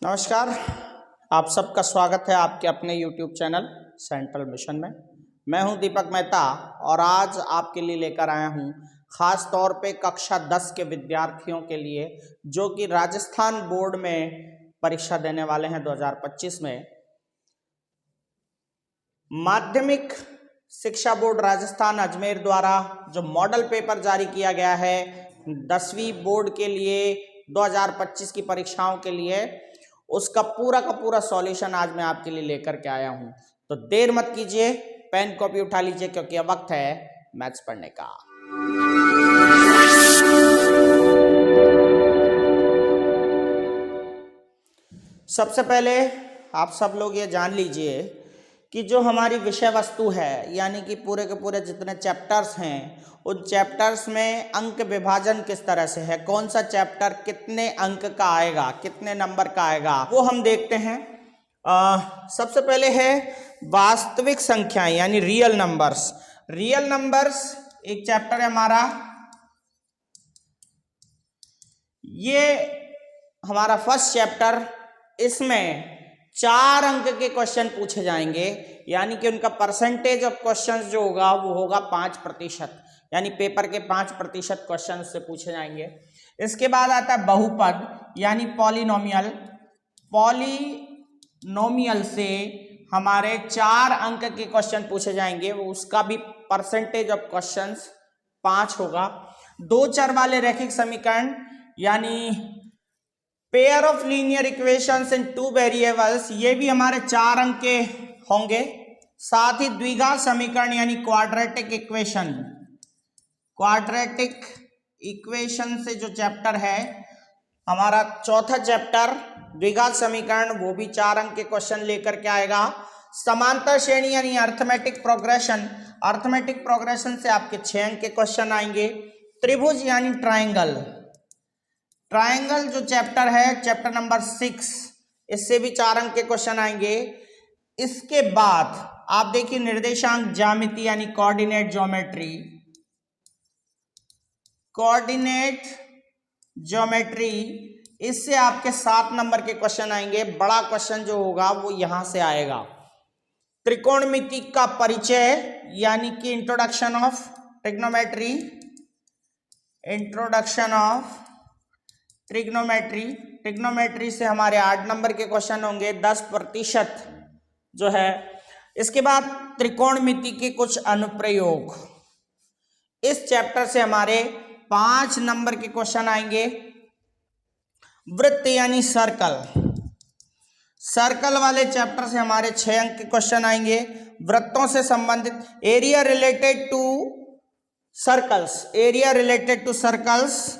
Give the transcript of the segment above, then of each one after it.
नमस्कार, आप सबका स्वागत है आपके अपने YouTube चैनल सेंट्रल मिशन में। मैं हूं दीपक मेहता और आज आपके लिए लेकर आया हूं ख़ास तौर पे कक्षा 10 के विद्यार्थियों के लिए जो कि राजस्थान बोर्ड में परीक्षा देने वाले हैं 2025 में। माध्यमिक शिक्षा बोर्ड राजस्थान अजमेर द्वारा जो मॉडल पेपर जारी किया गया है 10वीं बोर्ड के लिए 2025 की परीक्षाओं के लिए, उसका पूरा का पूरा सॉल्यूशन आज मैं आपके लिए लेकर के आया हूं। तो देर मत कीजिए, पेन कॉपी उठा लीजिए क्योंकि अब वक्त है मैथ्स पढ़ने का। सबसे पहले आप सब लोग ये जान लीजिए कि जो हमारी विषय वस्तु है यानी कि पूरे के पूरे जितने चैप्टर्स हैं उन चैप्टर्स में अंक विभाजन किस तरह से है, कौन सा चैप्टर कितने अंक का आएगा, कितने नंबर का आएगा, वो हम देखते हैं। सबसे पहले है वास्तविक संख्याएं यानी रियल नंबर्स। रियल नंबर्स एक चैप्टर है हमारा, ये हमारा फर्स्ट चैप्टर। इसमें 4 अंक के क्वेश्चन पूछे जाएंगे यानी कि उनका परसेंटेज ऑफ क्वेश्चंस जो होगा वो होगा 5%, यानी पेपर के 5% क्वेश्चन से पूछे जाएंगे। इसके बाद आता है बहुपद यानी पॉलिनोमियल। पॉलिनोमियल से हमारे 4 अंक के क्वेश्चन पूछे जाएंगे, वो उसका भी परसेंटेज ऑफ क्वेश्चंस 5 होगा। 2 चर वाले रैखिक समीकरण यानी pair of linear equations in 2 variables, ये भी हमारे 4 अंक के होंगे। साथ ही द्विघात समीकरण यानी क्वाड्रेटिक इक्वेशन। क्वाड्रेटिक इक्वेशन से जो चैप्टर है हमारा चौथा चैप्टर द्विघात समीकरण, वो भी 4 अंक के क्वेश्चन लेकर के आएगा। समांतर श्रेणी यानी अर्थमेटिक प्रोग्रेशन। अर्थमेटिक प्रोग्रेशन से आपके 6 अंक के क्वेश्चन आएंगे। त्रिभुज यानी ट्राइंगल। ट्राइंगल जो चैप्टर है चैप्टर नंबर 6, इससे भी 4 अंक के क्वेश्चन आएंगे। इसके बाद आप देखिए निर्देशांक ज्यामिति यानी कोऑर्डिनेट ज्योमेट्री। कोऑर्डिनेट ज्योमेट्री, इससे आपके 7 नंबर के क्वेश्चन आएंगे। बड़ा क्वेश्चन जो होगा वो यहां से आएगा। त्रिकोणमिति का परिचय यानी कि introduction of trigonometry. Introduction of trigonometry. Trigonometry से हमारे 8 नंबर के क्वेश्चन होंगे, 10% जो है। इसके बाद त्रिकोणमिति के कुछ अनुप्रयोग, इस चैप्टर से हमारे 5 नंबर के क्वेश्चन आएंगे। वृत्त यानी सर्कल। सर्कल वाले चैप्टर से हमारे 6 अंक के क्वेश्चन आएंगे। वृत्तों से संबंधित area related to circles. Area related to circles,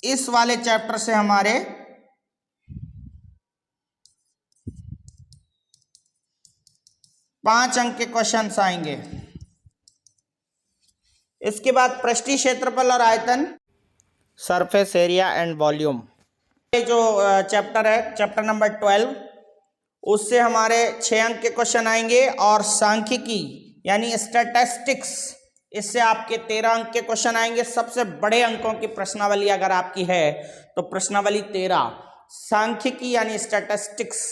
इस वाले चैप्टर से हमारे 5 अंक के क्वेश्चंस आएंगे। इसके बाद पृष्ठीय क्षेत्रफल और आयतन, सरफेस एरिया एंड वॉल्यूम, ये जो चैप्टर है चैप्टर नंबर 12, उससे हमारे 6 अंक के क्वेश्चन आएंगे। और सांख्यिकी यानी स्टैटिस्टिक्स, इससे आपके 13 अंक के क्वेश्चन आएंगे। सबसे बड़े अंकों की प्रश्नावली अगर आपकी है तो प्रश्नावली 13। सांख्यिकी यानी स्टैटिस्टिक्स,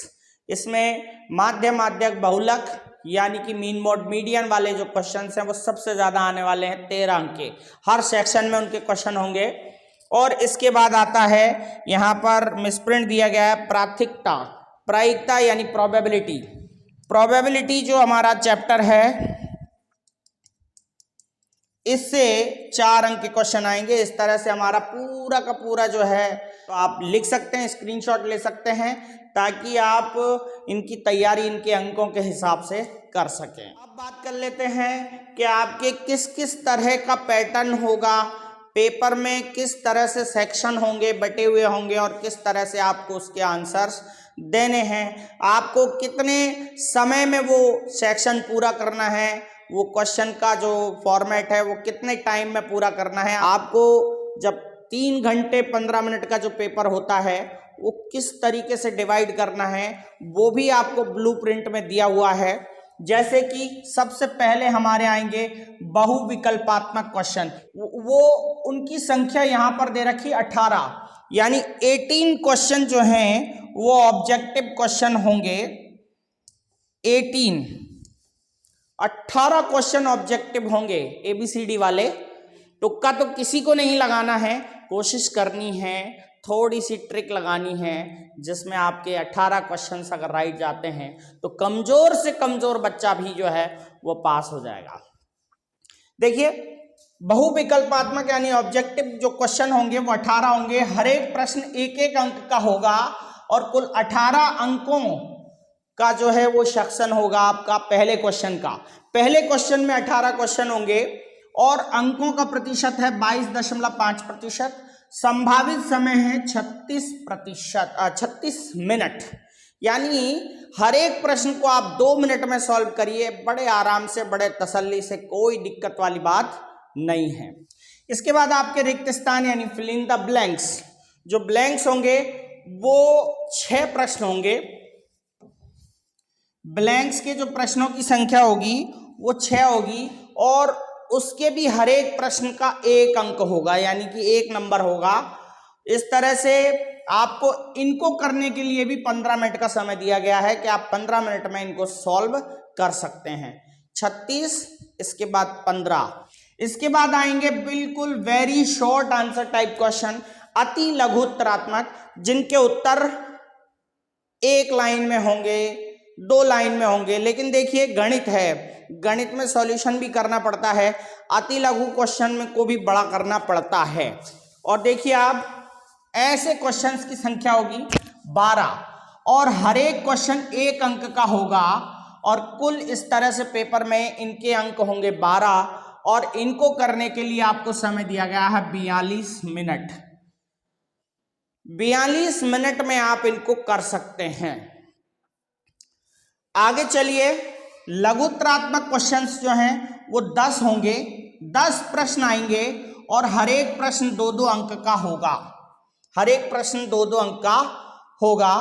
इसमें माध्य माध्यक बहुलक यानी कि मीन मोड मीडियन वाले जो क्वेश्चंस हैं वो सबसे ज्यादा आने वाले हैं। 13 अंक के हर सेक्शन में उनके क्वेश्चन होंगे। और इसके बाद आता है यहाँ पर मिसप्रिंट दिया गया है प्राथमिकता। प्रायिकता यानी प्रोबेबिलिटी। प्रोबेबिलिटी जो हमारा चैप्टर है इससे 4 अंक के क्वेश्चन आएंगे। इस तरह से हमारा पूरा का पूरा जो है, तो आप लिख सकते हैं, स्क्रीनशॉट ले सकते हैं ताकि आप इनकी तैयारी इनके अंकों के हिसाब से कर सकें। अब बात कर लेते हैं कि आपके किस किस तरह का पैटर्न होगा, पेपर में किस तरह से सेक्शन होंगे, बटे हुए होंगे और किस तरह से आपको उसके आंसर्स देने हैं। आपको कितने समय में वो सेक्शन पूरा करना है, वो क्वेश्चन का जो फॉर्मेट है वो कितने टाइम में पूरा करना है। आपको जब 3 घंटे 15 मिनट का जो पेपर होता है वो किस तरीके से डिवाइड करना है वो भी आपको ब्लूप्रिंट में दिया हुआ है। जैसे कि सबसे पहले हमारे आएंगे बहुविकल्पात्मक क्वेश्चन, वो उनकी संख्या यहाँ पर दे रखी 18। यानी 18 क्वेश्चन जो हैं वो ऑब्जेक्टिव क्वेश्चन होंगे। 18 क्वेश्चन ऑब्जेक्टिव होंगे ABCD वाले। तुक्का तो किसी को नहीं लगाना है, कोशिश करनी है, थोड़ी सी ट्रिक लगानी है, जिसमें आपके 18 क्वेश्चंस अगर राइट जाते हैं तो कमजोर से कमजोर बच्चा भी जो है वो पास हो जाएगा। देखिए, बहुविकल्पात्मक यानी ऑब्जेक्टिव जो क्वेश्चन होंगे वो 18 होंगे। हर एक प्रश्न एक एक अंक का होगा और कुल 18 अंकों का जो है वो सेक्शन होगा आपका पहले क्वेश्चन का। पहले क्वेश्चन में 18 क्वेश्चन होंगे और अंकों का प्रतिशत है 22.5%। संभावित समय है 36 मिनट। यानी हर एक प्रश्न को आप 2 मिनट में सॉल्व करिए, बड़े आराम से, बड़े तसल्ली से, कोई दिक्कत वाली बात नहीं है। इसके बाद आपके रिक्त स्थान यानी फिल इन द ब्लैंक्स, जो ब्लैंक्स होंगे वो 6 प्रश्न होंगे। ब्लैंक्स के जो प्रश्नों की संख्या होगी वो 6 होगी और उसके भी हर एक प्रश्न का 1 अंक होगा, यानी कि 1 नंबर होगा। इस तरह से आपको इनको करने के लिए भी 15 मिनट का समय दिया गया है कि आप 15 मिनट में इनको सॉल्व कर सकते हैं। 36, इसके बाद 15, इसके बाद आएंगे बिल्कुल very short answer type question, अति लघु उत्तरात्मक, जिनके उत्तर 1 लाइन में होंगे, 2 लाइन में होंगे। लेकिन देखिए, गणित है, गणित में सॉल्यूशन भी करना पड़ता है, अति लघु क्वेश्चन में को भी बड़ा करना पड़ता है। और देखिए, आप ऐसे क्वेश्चंस की संख्या होगी 12 और हर एक क्वेश्चन 1 अंक का होगा और कुल इस तरह से पेपर में इनके अंक होंगे 12 और इनको करने के लिए आपको समय दिया गया है 42 मिनट। 42 मिनट में आप इनको कर सकते हैं। आगे चलिए, लघुत्तरात्मक क्वेश्चंस जो हैं वो 10 होंगे, 10 प्रश्न आएंगे और हर एक प्रश्न 2-2 अंक का होगा। हर एक प्रश्न 2-2 अंक का होगा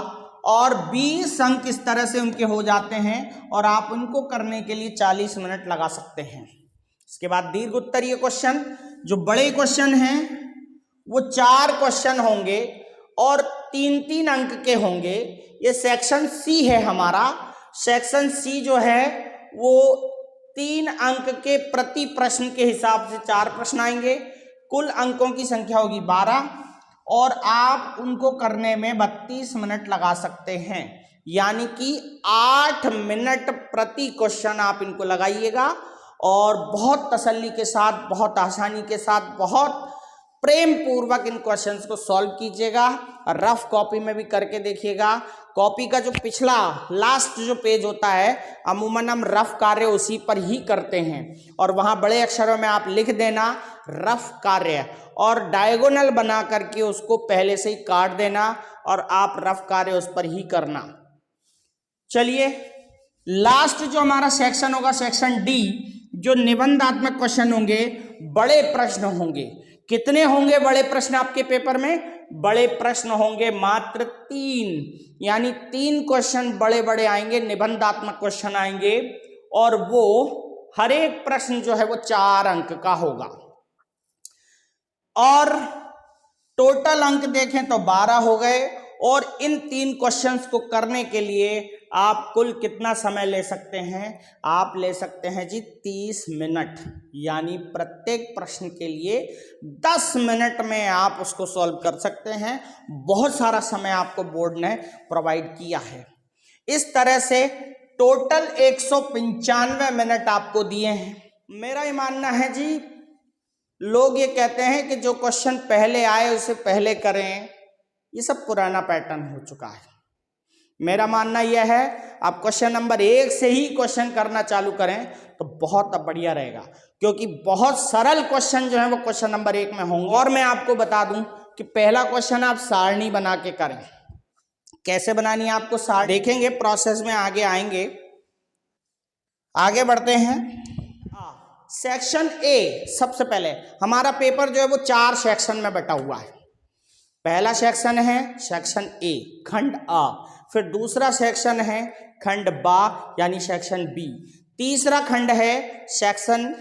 और 20 अंक इस तरह से उनके हो जाते हैं और आप उनको करने के लिए 40 मिनट लगा सकते हैं। इसके बाद दीर्घ उत्तरीय क्वेश्चन, जो बड़े क्वेश्चन हैं वो 4 क्वेश्चन होंगे और 3-3 अंक के होंगे। ये सेक्शन सी है हमारा। सेक्शन सी जो है वो 3 अंक के प्रति प्रश्न के हिसाब से 4 प्रश्न आएंगे। कुल अंकों की संख्या होगी 12 और आप उनको करने में 32 मिनट लगा सकते हैं, यानी कि 8 मिनट प्रति क्वेश्चन आप इनको लगाइएगा और बहुत तसल्ली के साथ, बहुत आसानी के साथ, बहुत प्रेम पूर्वक इन क्वेश्चंस को सॉल्व कीजिएगा। रफ कॉपी में भी करके देखिएगा। कॉपी का जो पिछला लास्ट जो पेज होता है, अमूमन हम रफ कार्य उसी पर ही करते हैं और वहाँ बड़े अक्षरों में आप लिख देना रफ कार्य और डायगोनल बना करके उसको पहले से ही काट देना और आप रफ कार्य उस पर ही करना। चलिए, लास्ट जो हमारा सेक्शन होगा, सेक्शन डी, जो निबंधात्मक क्वेश्चन होंगे, बड़े प्रश्न होंगे। कितने होंगे बड़े प्रश्न आपके पेपर में? बड़े प्रश्न होंगे मात्र 3, यानी 3 क्वेश्चन बड़े बड़े आएंगे, निबंधात्मक क्वेश्चन आएंगे और वो हर एक प्रश्न जो है वो 4 अंक का होगा। और टोटल अंक देखें तो 12 हो गए और इन 3 क्वेश्चंस को करने के लिए आप कुल कितना समय ले सकते हैं? आप ले सकते हैं जी 30 मिनट, यानी प्रत्येक प्रश्न के लिए 10 मिनट में आप उसको सॉल्व कर सकते हैं। बहुत सारा समय आपको बोर्ड ने प्रोवाइड किया है। इस तरह से टोटल 195 मिनट आपको दिए हैं। मेरा ये मानना है जी, लोग ये कहते हैं कि जो क्वेश्चन पहले आए उसे पहले करें, ये सब पुराना पैटर्न हो चुका है। मेरा मानना यह है, आप क्वेश्चन नंबर 1 से ही क्वेश्चन करना चालू करें तो बहुत बढ़िया रहेगा, क्योंकि बहुत सरल क्वेश्चन जो है वो क्वेश्चन नंबर 1 में होंगे। और मैं आपको बता दूं कि पहला क्वेश्चन आप सारणी बना के करें। कैसे बनानी है आपको सारणी, देखेंगे प्रोसेस में, आगे आएंगे। आगे बढ़ते हैं। सेक्शन ए, सबसे पहले हमारा पेपर जो है वो 4 सेक्शन में बटा हुआ है। पहला सेक्शन है सेक्शन ए, खंड आ। फिर दूसरा सेक्शन है खंड बा, यानी सेक्शन बी। तीसरा खंड है सेक्शन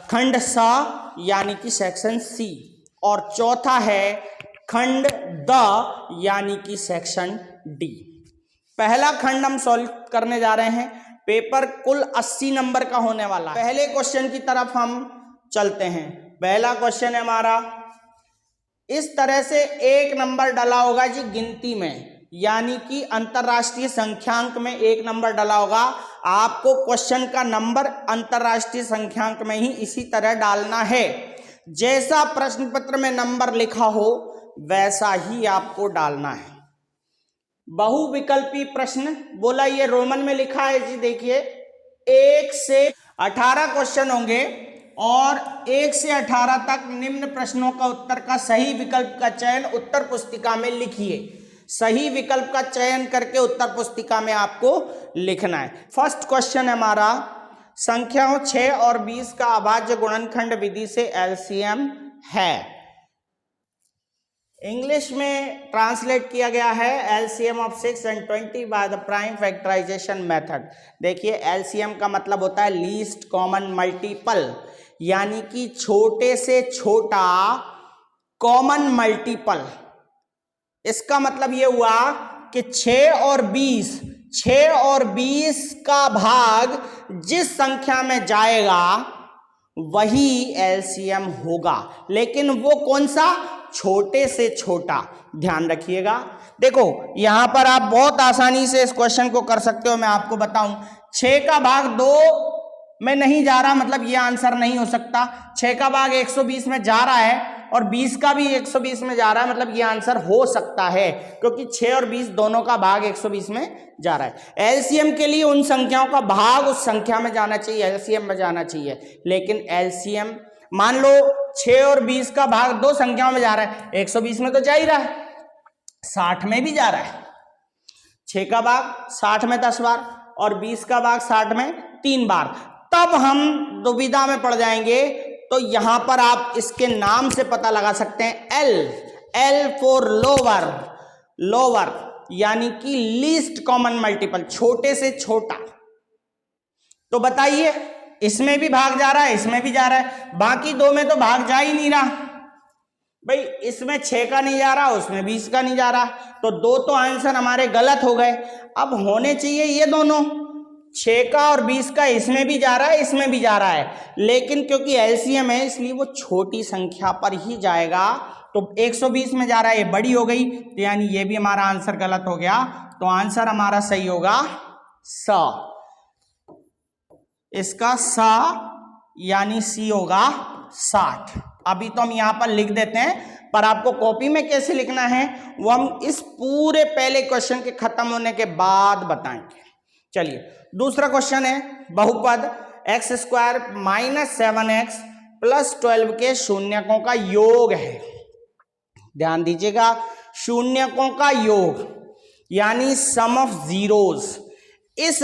खंड सा, यानी कि सेक्शन सी। और चौथा है खंड द यानी कि सेक्शन डी। पहला खंड हम सॉल्व करने जा रहे हैं। पेपर कुल 80 नंबर का होने वाला है। पहले क्वेश्चन की तरफ हम चलते हैं। पहला क्वेश्चन है हमारा, इस तरह से एक नंबर डला होगा जी गिनती में, यानी कि अंतरराष्ट्रीय संख्यांक में एक नंबर डला होगा। आपको क्वेश्चन का नंबर अंतरराष्ट्रीय संख्यांक में ही इसी तरह डालना है। जैसा प्रश्न पत्र में नंबर लिखा हो वैसा ही आपको डालना है। बहुविकल्पी प्रश्न बोला, ये रोमन में लिखा है जी। देखिए 1 से 18 क्वेश्चन होंगे और 1 से 18 तक निम्न प्रश्नों का उत्तर का सही विकल्प का चयन उत्तर पुस्तिका में लिखिए। सही विकल्प का चयन करके उत्तर पुस्तिका में आपको लिखना है। फर्स्ट क्वेश्चन है हमारा, संख्याओं 6 और 20 का अभाज्य गुणनखंड विधि से एलसीएम है। इंग्लिश में ट्रांसलेट किया गया है LCM of 6 and 20 by the prime factorization method. देखिए एलसीएम का मतलब होता है लीस्ट कॉमन मल्टीपल, यानी कि छोटे से छोटा कॉमन मल्टीपल। इसका मतलब ये हुआ कि 6 और 20 का भाग जिस संख्या में जाएगा वही एलसीएम होगा, लेकिन वो कौन सा? छोटे से छोटा। ध्यान रखिएगा। देखो यहां पर आप बहुत आसानी से इस क्वेश्चन को कर सकते हो। मैं आपको बताऊं, 6 का भाग 2 में नहीं जा रहा, मतलब ये आंसर नहीं हो सकता। 6 का भाग 120 में जा रहा है और 20 का भी 120 में जा रहा है, मतलब ये आंसर हो सकता है, क्योंकि 6 और 20 दोनों का भाग 120 में जा रहा है। एलसीएम के लिए उन संख्याओं का भाग उस संख्या में जाना चाहिए, एलसीएम में जाना चाहिए। लेकिन एलसीएम मान लो 6 और 20 का भाग 2 संख्याओं में जा रहा है, 120 में तो जा ही रहा है, 60 में भी जा रहा है। 6 का भाग 60 में 10 बार और 20 का भाग 60 में 3 बार। तब हम दुविधा में पड़ जाएंगे। तो यहां पर आप इसके नाम से पता लगा सकते हैं, एल फॉर लोअर, यानी कि लीस्ट कॉमन मल्टीपल, छोटे से छोटा। तो बताइए, इसमें भी भाग जा रहा है, इसमें भी जा रहा है, बाकी 2 में तो भाग जा ही नहीं रहा भाई। इसमें 6 का नहीं जा रहा, उसमें 20 का नहीं जा रहा, तो 2 तो आंसर हमारे गलत हो गए। अब होने चाहिए ये दोनों, 6 का और 20 का, इसमें भी जा रहा है, इसमें भी जा रहा है, लेकिन क्योंकि एलसीएम है इसलिए वो छोटी संख्या पर ही जाएगा। तो 120 में जा रहा है, ये बड़ी हो गई, तो यानी ये भी हमारा आंसर गलत हो गया। तो आंसर हमारा सही होगा स। इसका सा यानी सी होगा 60। अभी तो हम यहां पर लिख देते हैं, पर आपको कॉपी में कैसे लिखना है वो हम इस पूरे पहले क्वेश्चन के खत्म होने के बाद बताएंगे। चलिए दूसरा क्वेश्चन है, बहुपद x² - 7x + 12 के शून्यकों का योग है। ध्यान दीजिएगा, शून्यकों का योग यानी सम ऑफ जीरोस। इस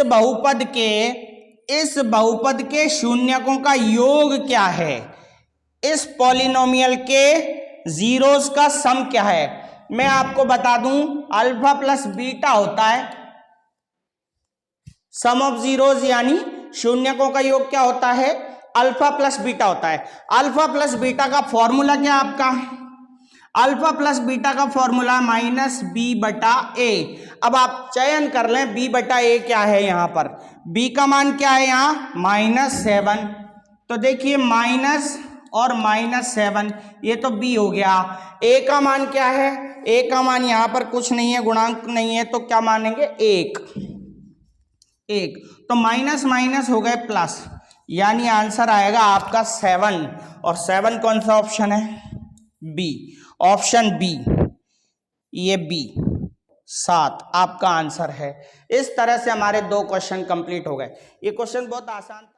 बहुपद के शून्यकों का योग क्या है? इस पॉलिनोमियल के जीरोस का सम क्या है? मैं आपको बता दूं, अल्फा प्लस बीटा होता है सम ऑफ जीरोस, यानी शून्यकों का योग क्या होता है? अल्फा प्लस बीटा होता है। अल्फा प्लस बीटा का फॉर्मूला क्या आपका? अल्फा प्लस बीटा का फॉर्मूला -b/a। अब आप चयन कर लें b/a क्या है। यहां पर b का मान क्या है? यहाँ -7। तो देखिए माइनस और -7, ये तो b हो गया। a का मान क्या है? a का मान यहां पर कुछ नहीं है, गुणांक नहीं है, तो क्या मानेंगे? 1। तो माइनस माइनस हो गए प्लस, यानी आंसर आएगा आपका 7। और 7 कौन सा ऑप्शन है? बी, ऑप्शन बी, ये बी 7 आपका आंसर है। इस तरह से हमारे 2 क्वेश्चन कंप्लीट हो गए। ये क्वेश्चन बहुत आसान था।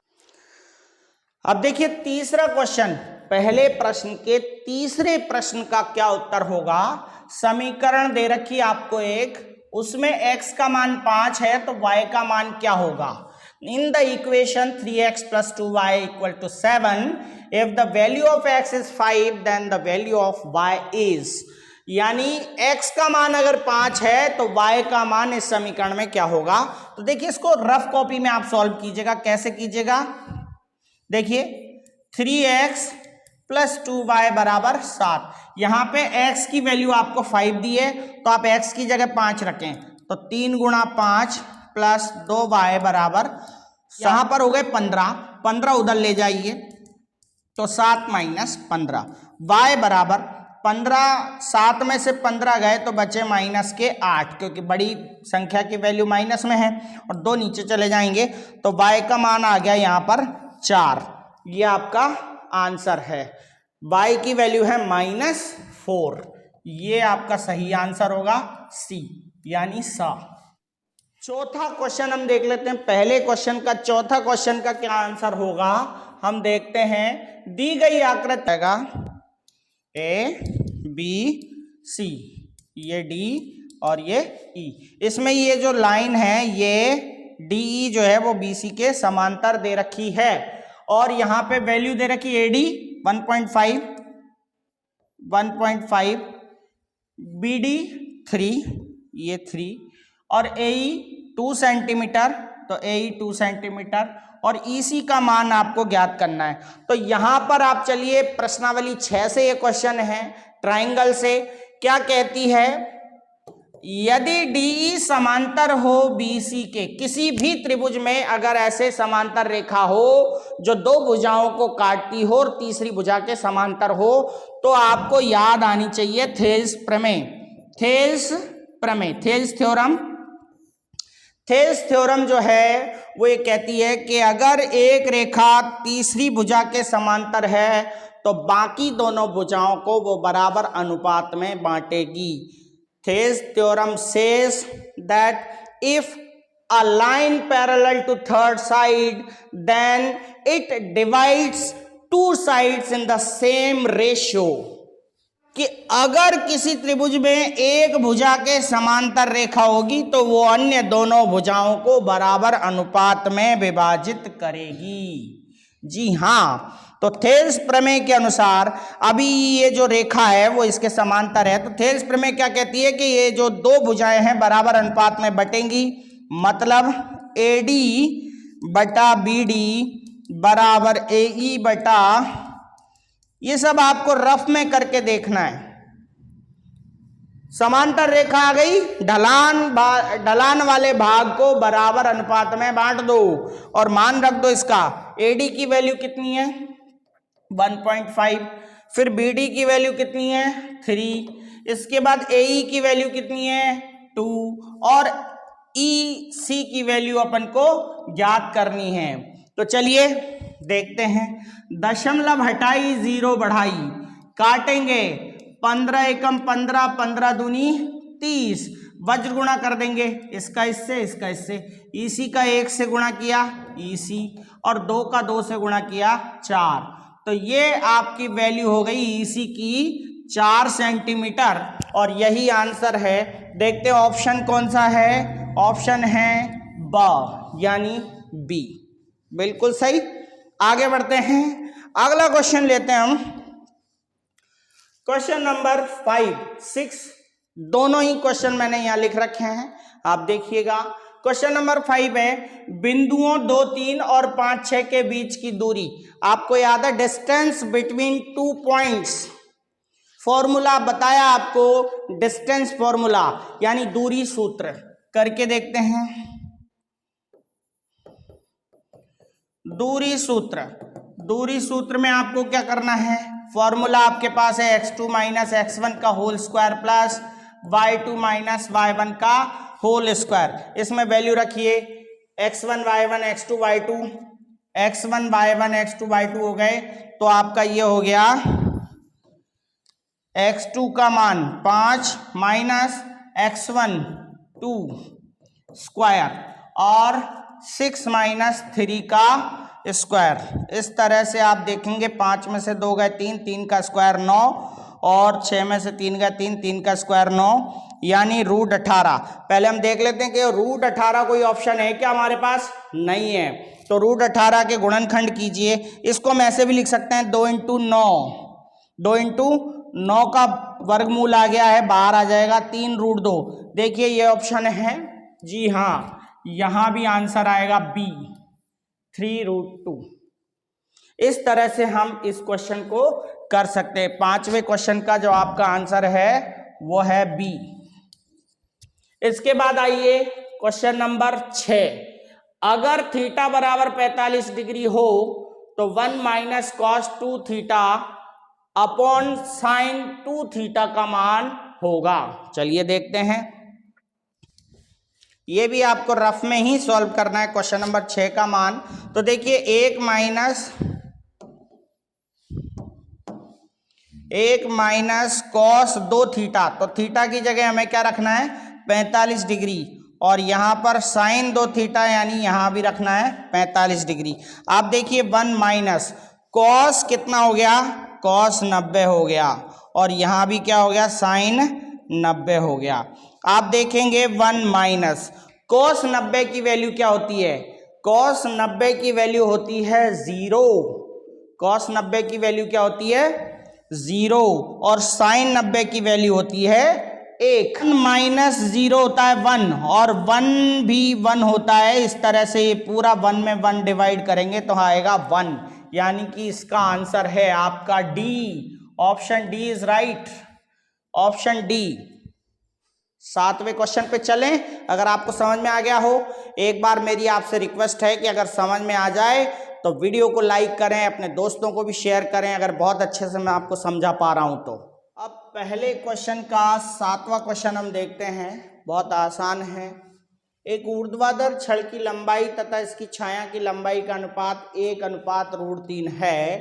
अब देखिए तीसरा क्वेश्चन, पहले प्रश्न के तीसरे प्रश्न का क्या उत्तर होगा। समीकरण दे रखी आपको एक, उसमें x का मान 5 है तो y का मान क्या होगा? In the equation 3x + 2y = 7, if the value of x is 5 then the value of y is, यानी x का मान अगर 5 है तो y का मान इस समीकरण में क्या होगा? तो देखिए इसको रफ कॉपी में आप सॉल्व कीजिएगा। कैसे कीजिएगा? देखिए 3x प्लस 2y बराबर 7। यहाँ पे x की वैल्यू आपको 5 दी है तो आप x की जगह 5 रखें, तो 3 गुणा 5 प्लस 2y बराबर, यहाँ पर हो गए 15, 15 उधर ले जाइए तो 7 माइनस 15, y बराबर 15, 7 में से 15 गए तो बचे माइनस के 8, क्योंकि बड़ी संख्या की वैल्यू माइनस में है और 2 नीचे चले जाएंगे तो y का मान आ गया यहाँ पर 4। ये आपका आंसर है, y की वैल्यू है -4। ये आपका सही आंसर होगा सी, यानी सा। चौथा क्वेश्चन हम देख लेते हैं। पहले क्वेश्चन का चौथा क्वेश्चन का क्या आंसर होगा हम देखते हैं। दी गई आकृति है ए बी सी, ये डी और ये ई। इसमें ये जो लाइन है ये डी ई जो है वो बी सी के समांतर दे रखी है और यहाँ पे वैल्यू दे रखी ए डी 1.5, बी डी 3, ये 3 और AE 2 सेंटीमीटर, तो AE 2 सेंटीमीटर और EC का मान आपको ज्ञात करना है। तो यहां पर आप चलिए प्रश्नावली 6 से ये क्वेश्चन है, ट्राइंगल से क्या कहती है, यदि DE समांतर हो BC के, किसी भी त्रिभुज में अगर ऐसे समांतर रेखा हो जो 2 भुजाओं को काटती हो और तीसरी भुजा के समांतर हो, तो आपको याद आनी चाहिए थेल्स प्रमेय, थेल्स प्रमेय, थेल्स थ्योरम। थेल्स थ्योरम जो है वो ये कहती है कि अगर एक रेखा तीसरी भुजा के समांतर है तो बाकी दोनों भुजाओं को वो बराबर अनुपात में बांटेगी। Thales theorem says that if a line parallel to third side then it divides two sides in the same ratio, कि अगर किसी त्रिभुज में एक भुजा के समांतर रेखा होगी तो वो अन्य दोनों भुजाओं को बराबर अनुपात में विभाजित करेगी। जी हाँ, तो थेल्स प्रमेय के अनुसार अभी ये जो रेखा है वो इसके समांतर है, तो थेल्स प्रमेय क्या कहती है कि ये जो 2 भुजाएं हैं बराबर अनुपात में बटेंगी, मतलब AD बटा BD बराबर AE बटा, ये सब आपको रफ में करके देखना है। समांतर रेखा आ गई, ढलान वाले भाग को बराबर अनुपात में बांट दो और मान रख दो इसका, AD की वैल्यू कितनी है 1.5, फिर BD की वैल्यू कितनी है 3, इसके बाद AE की वैल्यू कितनी है 2 और EC की वैल्यू अपन को ज्ञात करनी है। तो चलिए देखते हैं, दशमलव हटाई 0 बढ़ाई, काटेंगे 15 एकम 15, 15 दूनी 30, वज्र गुणा कर देंगे इसका इससे, इसका इससे, EC का 1 से गुणा किया EC और 2 का 2 से गुणा किया 4, तो ये आपकी वैल्यू हो गई EC की 4 सेंटीमीटर और यही आंसर है। देखते हैं ऑप्शन कौन सा है, ऑप्शन है ब, यानी बी, बिल्कुल सही। आगे बढ़ते हैं, अगला क्वेश्चन लेते हैं हम, क्वेश्चन नंबर 5, 6, दोनों ही क्वेश्चन मैंने यहां लिख रखे हैं, आप देखिएगा। क्वेश्चन नंबर 5 है, बिंदुओं 2, 3 और 5, 6 के बीच की दूरी, आपको याद है डिस्टेंस बिटवीन 2 पॉइंट्स, फॉर्मूला बताया आपको, डिस्टेंस फॉर्मूला यानी दूरी सूत्र, करके देखते हैं। दूरी सूत्र, दूरी सूत्र में आपको क्या करना है, फॉर्मूला आपके पास है x2 माइनस x1 का whole square plus y2 minus y1 का होल स्क्वायर। इसमें वैल्यू रखिए x1 y1 x2 y2, x1 y1 x2 y2 हो गए, तो आपका ये हो गया x2 का मान 5 माइनस x1 2 स्क्वायर और 6 माइनस 3 का स्क्वायर। इस तरह से आप देखेंगे 5 में से 2 गए 3, 3 का स्क्वायर 9 और 6 में से 3 गए 3, 3 का स्क्वायर 9, यानी √18। पहले हम देख लेते हैं कि √18 कोई ऑप्शन है क्या हमारे पास, नहीं है, तो √18 के गुणनखंड कीजिए। इसको हम ऐसे भी लिख सकते हैं 2 × 9, 2 × 9 का वर्गमूल आ गया है, बाहर आ जाएगा 3 √2। देखिए ये ऑप्शन है, जी हाँ, यहां भी आंसर आएगा बी 3 √2। इस तरह से हम इस क्वेश्चन को कर सकते हैं। 5वें क्वेश्चन का जो आपका आंसर है वो है बी। इसके बाद आइए क्वेश्चन नंबर 6। अगर थीटा बराबर 45 डिग्री हो तो 1 minus cos 2 theta upon sine 2 theta का मान होगा। चलिए देखते हैं, ये भी आपको रफ में ही सॉल्व करना है क्वेश्चन नंबर 6 का मान। तो देखिए 1 माइनस कॉस 2 थीटा, तो थीटा की जगह हमें क्या रखना है 45 डिग्री, और यहां पर साइन 2 थीटा यानी यहां भी रखना है 45 डिग्री। आप देखिए 1 माइनस कॉस कितना हो गया, कॉस 90 हो गया, और यहां भी क्या हो गया साइन 90 हो गया। आप देखेंगे 1 माइनस कॉस 90 की वैल्यू क्या होती है, कॉस 90 की वैल्यू होती है 0। कॉस 90 की वैल्यू क्या होती है 0, और साइन 90 की वैल्यू होती है 1। माइनस 0 होता है 1, और 1 भी 1 होता है। इस तरह से ये पूरा 1 में 1 डिवाइड करेंगे तो आएगा 1, यानी कि इसका आंसर है आपका D. Option D is right, option D. 7वें क्वेश्चन पे चलें। अगर आपको समझ में आ गया हो, एक बार मेरी आपसे रिक्वेस्ट है कि अगर समझ में आ जाए तो वीडियो को लाइक करें, अपने दोस्तों को भी शेयर करें, अगर बहुत अच्छे से मैं आपको समझा पा रहा हूं तो। अब पहले क्वेश्चन का 7वां क्वेश्चन हम देखते हैं, बहुत आसान है। एक ऊर्ध्वाधर छड़ की लंबाई तथा इसकी छाया की लंबाई का अनुपात 1:√3 है,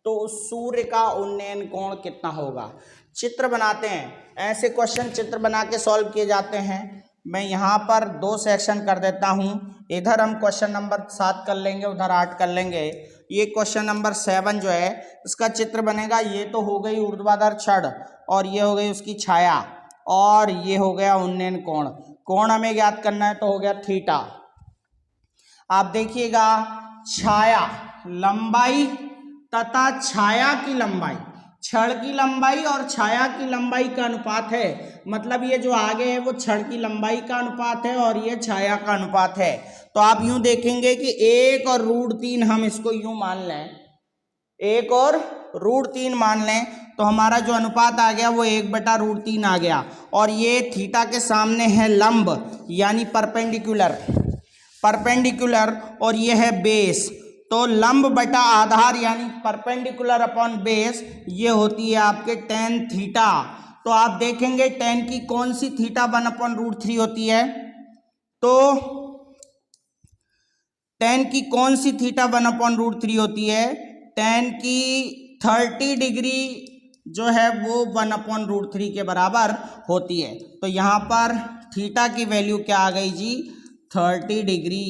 तो सूर्य का उन्नयन कोण कितना होगा। चित्र बनाते हैं, ऐसे क्वेश्चन चित्र बना के सॉल्व किए जाते हैं। मैं यहाँ पर 2 सेक्शन कर देता हूँ, इधर हम क्वेश्चन नंबर 7 कर लेंगे, उधर 8 कर लेंगे। ये क्वेश्चन नंबर 7 जो है इसका चित्र बनेगा। ये तो हो गई ऊर्ध्वाधर छड़, और ये हो गई उसकी छाया, और ये हो गया उन्नयन कोण। कोण हमें ज्ञात करना है, तो हो गया थीटा। आप देखिएगा छाया लंबाई तथा छाया की लंबाई, छड़ की लंबाई और छाया की लंबाई का अनुपात है। मतलब ये जो आगे है वो छड़ की लंबाई का अनुपात है और ये छाया का अनुपात है। तो आप यूं देखेंगे कि 1/√3 हम इसको यूं मान लें, 1/√3 मान लें, तो हमारा जो अनुपात आ गया वो 1/√3 आ गया। और ये थीटा के सामने है लंब यानी परपेंडिकुलर, और ये है बेस। तो लंब बटा आधार यानी परपेंडिकुलर अपॉन बेस, ये होती है आपके tan थीटा। तो आप देखेंगे tan की कौन सी थीटा 1/√3 होती है, तो tan की कौन सी थीटा 1/√3 होती है, tan की 30 डिग्री जो है वो 1/√3 के बराबर होती है। तो यहाँ पर थीटा की वैल्यू क्या आ गई जी 30 डिग्री।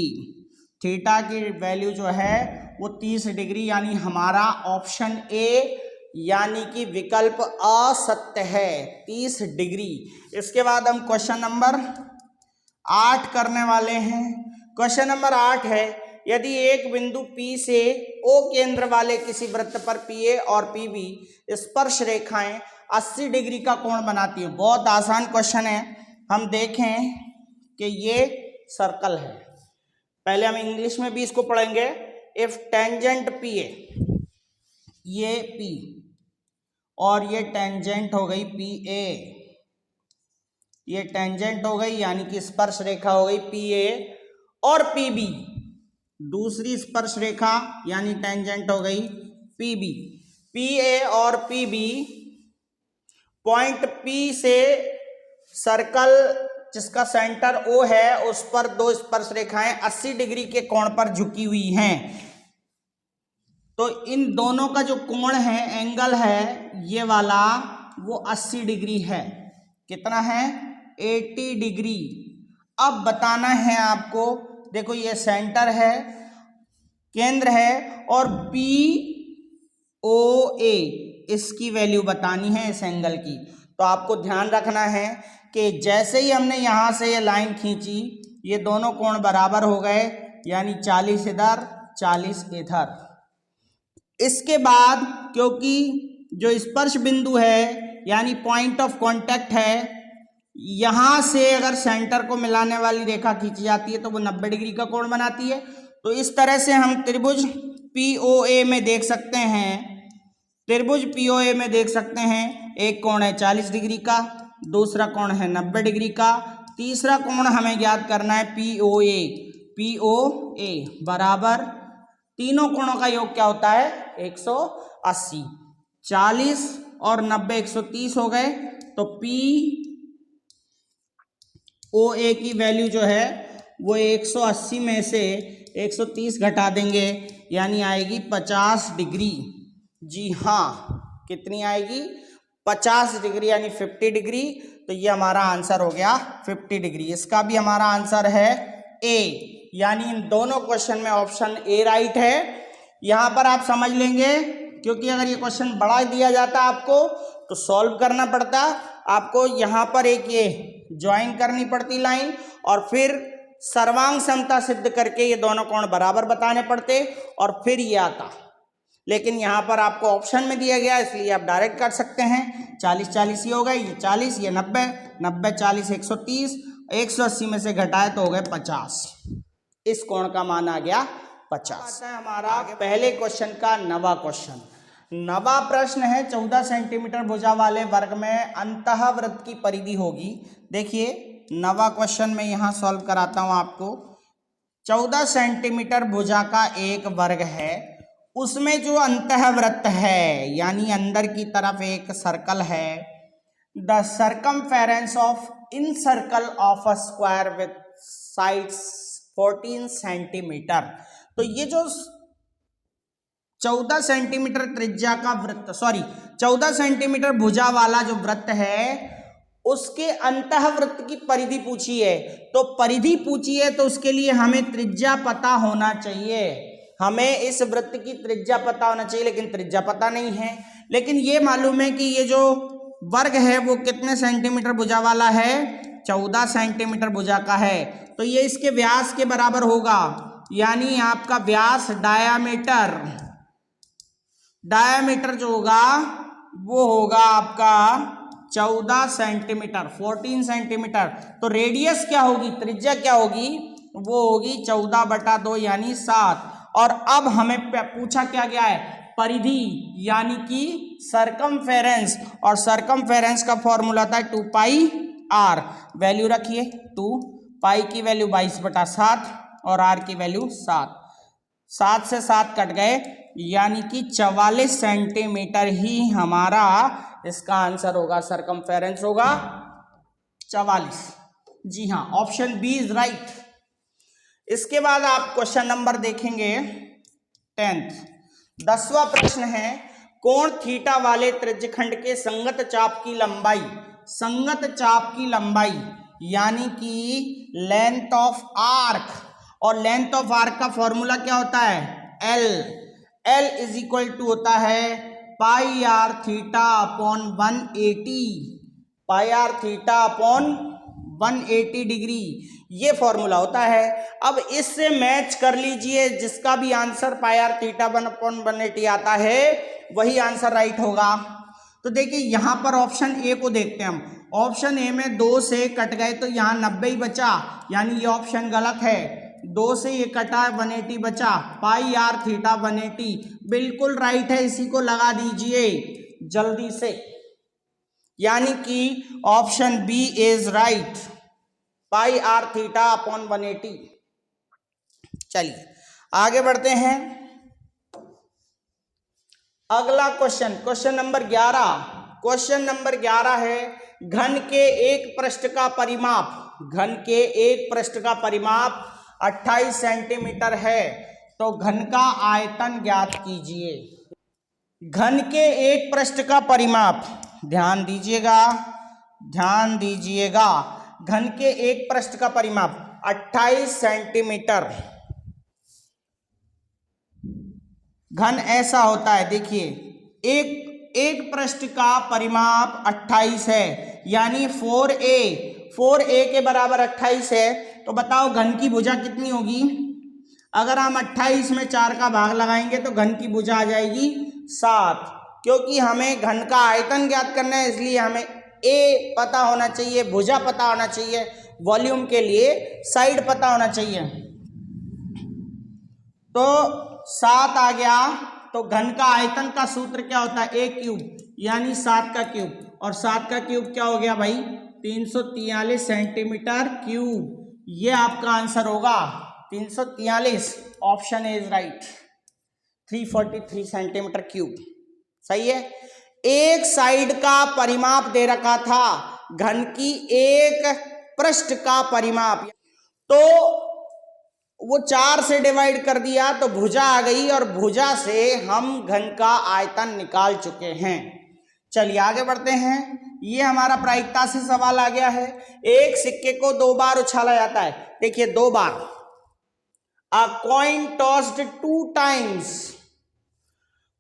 थीटा की वैल्यू जो है वो 30 डिग्री, यानी हमारा ऑप्शन ए यानी कि विकल्प असत्य है, 30 डिग्री। इसके बाद हम क्वेश्चन नंबर 8 करने वाले हैं। क्वेश्चन नंबर 8 है, यदि एक बिंदु P से O केंद्र वाले किसी वृत्त पर PA और PB स्पर्श रेखाएं 80 डिग्री का कोण बनाती है। बहुत आसान क्वेश्चन है। हम देखें कि ये सर्कल है, पहले हम इंग्लिश में भी इसको पढ़ेंगे। इफ टेंजेंट PA, ये P और ये टेंजेंट हो गई PA, ये टेंजेंट हो गई यानी कि स्पर्श रेखा हो गई PA और PB दूसरी स्पर्श रेखा यानी टेंजेंट हो गई PB। PA और PB पॉइंट P से सर्कल जिसका सेंटर O है उस पर दो स्पर्श रेखाएं 80 डिग्री के कोण पर झुकी हुई हैं। तो इन दोनों का जो कोण है, एंगल है ये वाला, वो 80 डिग्री है। कितना है 80 डिग्री। अब बताना है आपको, देखो ये सेंटर है, केंद्र है, और POA इसकी वैल्यू बतानी है इस एंगल की। तो आपको ध्यान रखना है कि जैसे ही हमने यहां से ये लाइन खींची, ये दोनों कोण बराबर हो गए, यानी 40 इधर 40 इधर। इसके बाद क्योंकि जो स्पर्श बिंदु है यानी पॉइंट ऑफ कांटेक्ट है, यहां से अगर सेंटर को मिलाने वाली रेखा खींची जाती है तो वो 90 डिग्री का कोण बनाती है। तो इस तरह से हम त्रिभुज POA में देख सकते हैं त्रिभुज पीओए में देख सकते हैं एक कोण है 40 डिग्री का, दूसरा कोण है 90 डिग्री का, तीसरा कोण हमें ज्ञात करना है पीओए। पीओए बराबर तीनों कोणों का योग क्या होता है 180। 40 और 90 130 हो गए, तो पीओए की वैल्यू जो है वो 180 में से 130 घटा देंगे, यानी आएगी 50 डिग्री। जी हाँ, कितनी आएगी 50 डिग्री यानी 50 डिग्री। तो ये हमारा आंसर हो गया 50 डिग्री। इसका भी हमारा आंसर है ए, यानी इन दोनों क्वेश्चन में ऑप्शन ए राइट है। यहाँ पर आप समझ लेंगे, क्योंकि अगर ये क्वेश्चन बड़ा दिया जाता आपको तो सॉल्व करना पड़ता आपको, यहाँ पर एक ये ज्वाइन करनी पड़ती लाइन और फिर सर्वांग समता सिद्ध करके ये दोनों कोण बराबर बताने पड़ते और फिर ये आता। लेकिन यहाँ पर आपको ऑप्शन में दिया गया इसलिए आप डायरेक्ट कर सकते हैं। 40 40 ही हो गए, ये 40 ये 90, 90 40 130, 180 में से घटाए तो हो गए 50। इस कोण का मान आ गया 50। है हमारा पहले क्वेश्चन का नवा क्वेश्चन। नवा प्रश्न है 14 सेंटीमीटर भुजा वाले वर्ग में अंतःवृत्त की परिधि होगी। देखिए नवा क्वेश्चन में यहाँ सॉल्व कराता हूँ आपको। 14 सेंटीमीटर भुजा का एक वर्ग है, उसमें जो अंतःवृत्त है यानी अंदर की तरफ एक सर्कल है। The circumference of in circle of a square with sides 14 centimetre. तो ये जो 14 सेंटीमीटर त्रिज्या का वृत्त, 14 सेंटीमीटर भुजा वाला जो वृत्त है उसके अंतःवृत्त की परिधि पूछी है। तो परिधि पूछी है तो उसके लिए हमें त्रिज्या पता होना चाहिए। हमें इस वृत्त की त्रिज्या पता होना चाहिए, लेकिन त्रिज्या पता नहीं है। लेकिन ये मालूम है कि ये जो वर्ग है वो कितने सेंटीमीटर भुजा वाला है, 14 सेंटीमीटर भुजा का है। तो ये इसके व्यास के बराबर होगा, यानी आपका व्यास डायामीटर जो होगा वो होगा आपका 14 सेंटीमीटर, 14 सेंटीमीटर। तो रेडियस क्या होगी, त्रिज्या क्या होगी, वो होगी 14/2 यानी 7। और अब हमें पूछा क्या गया है, परिधि यानी कि सरकमफेरेंस, और सरकमफेरेंस का फॉर्मूला था 2πr। वैल्यू रखिए, 2π की वैल्यू 22/7 और r की वैल्यू 7। 7 से 7 कट गए, यानी कि 44 सेंटीमीटर ही हमारा इसका आंसर होगा, सरकमफेरेंस होगा 44। जी हाँ, ऑप्शन बी इज राइट। इसके बाद आप क्वेश्चन नंबर देखेंगे 10th। 10वां प्रश्न है, कोण थीटा वाले त्रिज्यखंड के संगत चाप की लंबाई यानी कि लेंथ ऑफ आर्क, और लेंथ ऑफ आर्क का फॉर्मूला क्या होता है, L इज इक्वल टू होता है πr theta upon 180, πr theta upon 180 degree, ये फॉर्मूला होता है। अब इससे मैच कर लीजिए, जिसका भी आंसर πr थीटा 1/180 आता है वही आंसर राइट होगा। तो देखिए यहाँ पर ऑप्शन ए को देखते हैं हम। ऑप्शन ए में 2 से कट गए तो यहाँ 90 ही बचा, यानी ये ऑप्शन गलत है। 2 से ये कटा 180 बचा, πr थीटा 180 बिल्कुल राइट है। इसी को लगा दीजिए जल्दी से, यानी कि option B is right, πr theta upon 180। चलिए आगे बढ़ते हैं। अगला क्वेश्चन नंबर 11। क्वेश्चन नंबर 11 है, घन के एक पृष्ठ का परिमाप 28 सेंटीमीटर है, तो घन का आयतन ज्ञात कीजिए। घन के एक पृष्ठ का परिमाप, ध्यान दीजिएगा, घन के एक पृष्ठ का परिमाप 28 सेंटीमीटर। घन ऐसा होता है, देखिए एक पृष्ठ का परिमाप 28 है, यानी 4a के बराबर 28 है। तो बताओ घन की भुजा कितनी होगी। अगर हम 28 में 4 का भाग लगाएंगे तो घन की भुजा आ जाएगी 7। क्योंकि हमें घन का आयतन ज्ञात करना है, इसलिए हमें ए पता होना चाहिए, भुजा पता होना चाहिए, वॉल्यूम के लिए साइड पता होना चाहिए। तो 7 आ गया, तो तो घन का आयतन का सूत्र क्या होता है, a क्यूब यानी 7 का क्यूब, और 7 का क्यूब क्या हो गया भाई 343 सेंटीमीटर क्यूब। ये आपका आंसर होगा 343, option is right, 343 centimetre cube सही है। एक साइड का परिमाप दे रखा था, घन की एक पृष्ठ का परिमाप, तो वो 4 से डिवाइड कर दिया तो भुजा आ गई, और भुजा से हम घन का आयतन निकाल चुके हैं। चलिए आगे बढ़ते हैं। ये हमारा प्रायिकता से सवाल आ गया है। एक सिक्के को 2 बार उछाला जाता है, देखिए 2 बार, a coin tossed 2 times,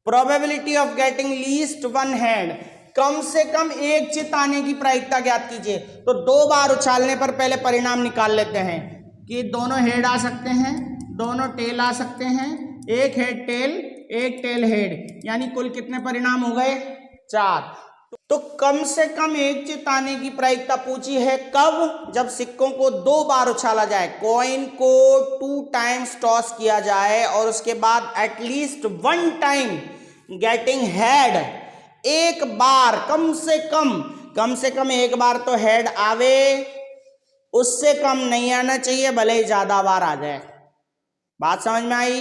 probability of getting least 1 head, कम से कम एक चित आने की प्रायिकता ज्ञात कीजिए। तो 2 बार उछालने पर पहले परिणाम निकाल लेते हैं कि दोनों हेड आ सकते हैं, दोनों टेल आ सकते हैं, एक हेड टेल एक टेल हेड, यानी कुल कितने परिणाम हो गए 4। तो कम से कम एक चित आने की प्रायिकता पूछी है कब, जब सिक्कों को 2 बार उछाला जाए, कॉइन को 2 टाइम्स टॉस किया जाए और उसके बाद एटलीस्ट 1 टाइम गेटिंग हेड, एक बार कम से कम एक बार तो हेड आवे, उससे कम नहीं आना चाहिए, भले ही ज्यादा बार आ जाए। बात समझ में आई?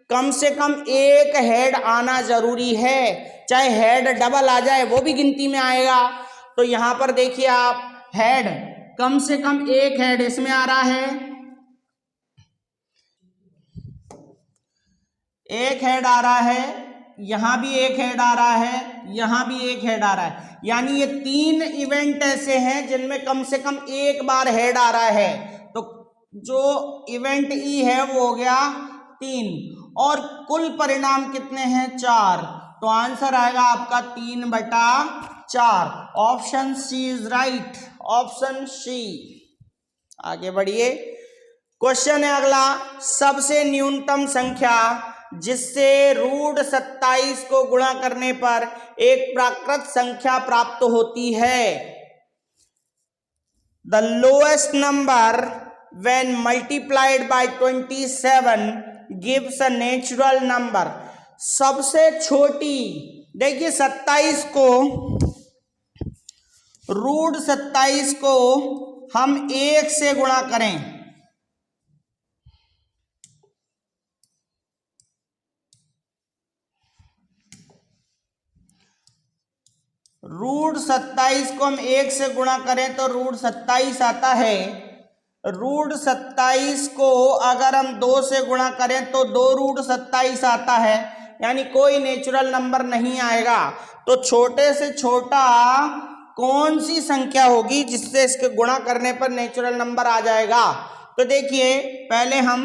कम से कम एक हेड आना जरूरी है, चाहे हेड डबल आ जाए वो भी गिनती में आएगा। तो यहां पर देखिए आप, हेड कम से कम एक हेड इसमें आ रहा है, एक हेड आ रहा है, यहां भी एक हेड आ रहा है, यहां भी एक हेड आ रहा है, यानी ये 3 इवेंट ऐसे हैं जिनमें कम से कम एक बार हेड आ रहा है। तो जो इवेंट ई है वो हो गया 3, और कुल परिणाम कितने हैं 4, तो आंसर आएगा आपका 3/4, option C is right, option C. आगे बढ़िए, क्वेश्चन है अगला, सबसे न्यूनतम संख्या जिससे √27 को गुणा करने पर एक प्राकृत संख्या प्राप्त होती है। The lowest number when multiplied by 27 gives a natural number. सबसे छोटी, देखिए 27 को, √27 को हम 1 से गुणा करें, √27 को हम 1 से गुणा करें तो √27 आता है। √27 को अगर हम 2 से गुणा करें तो 2√27 आता है, यानी कोई नेचुरल नंबर नहीं आएगा। तो छोटे से छोटा कौन सी संख्या होगी जिससे इसके गुणा करने पर नेचुरल नंबर आ जाएगा? तो देखिए पहले हम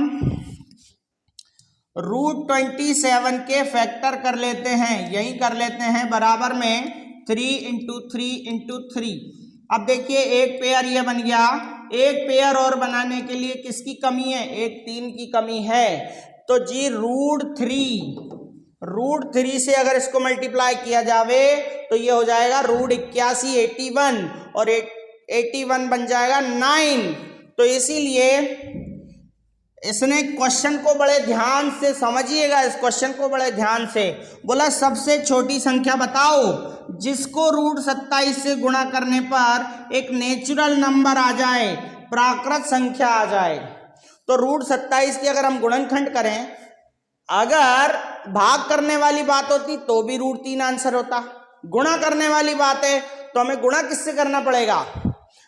√27 के फैक्टर कर लेते हैं, यही कर लेते हैं, बराबर में 3 × 3 × 3। अब देखिए एक पेयर ये बन गया, एक पेयर और बनाने के लिए किसकी कमी है, एक 3 की कमी है। तो जी √3 से अगर इसको मल्टीप्लाई किया जावे तो ये हो जाएगा √81 81, और 81 बन जाएगा 9। तो इसीलिए इसने क्वेश्चन को बड़े ध्यान से समझिएगा, इस क्वेश्चन को बड़े ध्यान से बोला सबसे छोटी संख्या बताओ जिसको √27 से गुणा करने पर एक नेचुरल नंबर आ जाए, प्राकृत संख्या आ जाए। तो √27 की अगर हम गुणनखंड करें, अगर भाग करने वाली बात होती तो भी √3 आंसर होता, गुणा करने वाली बात है तो हमें गुणा किससे करना पड़ेगा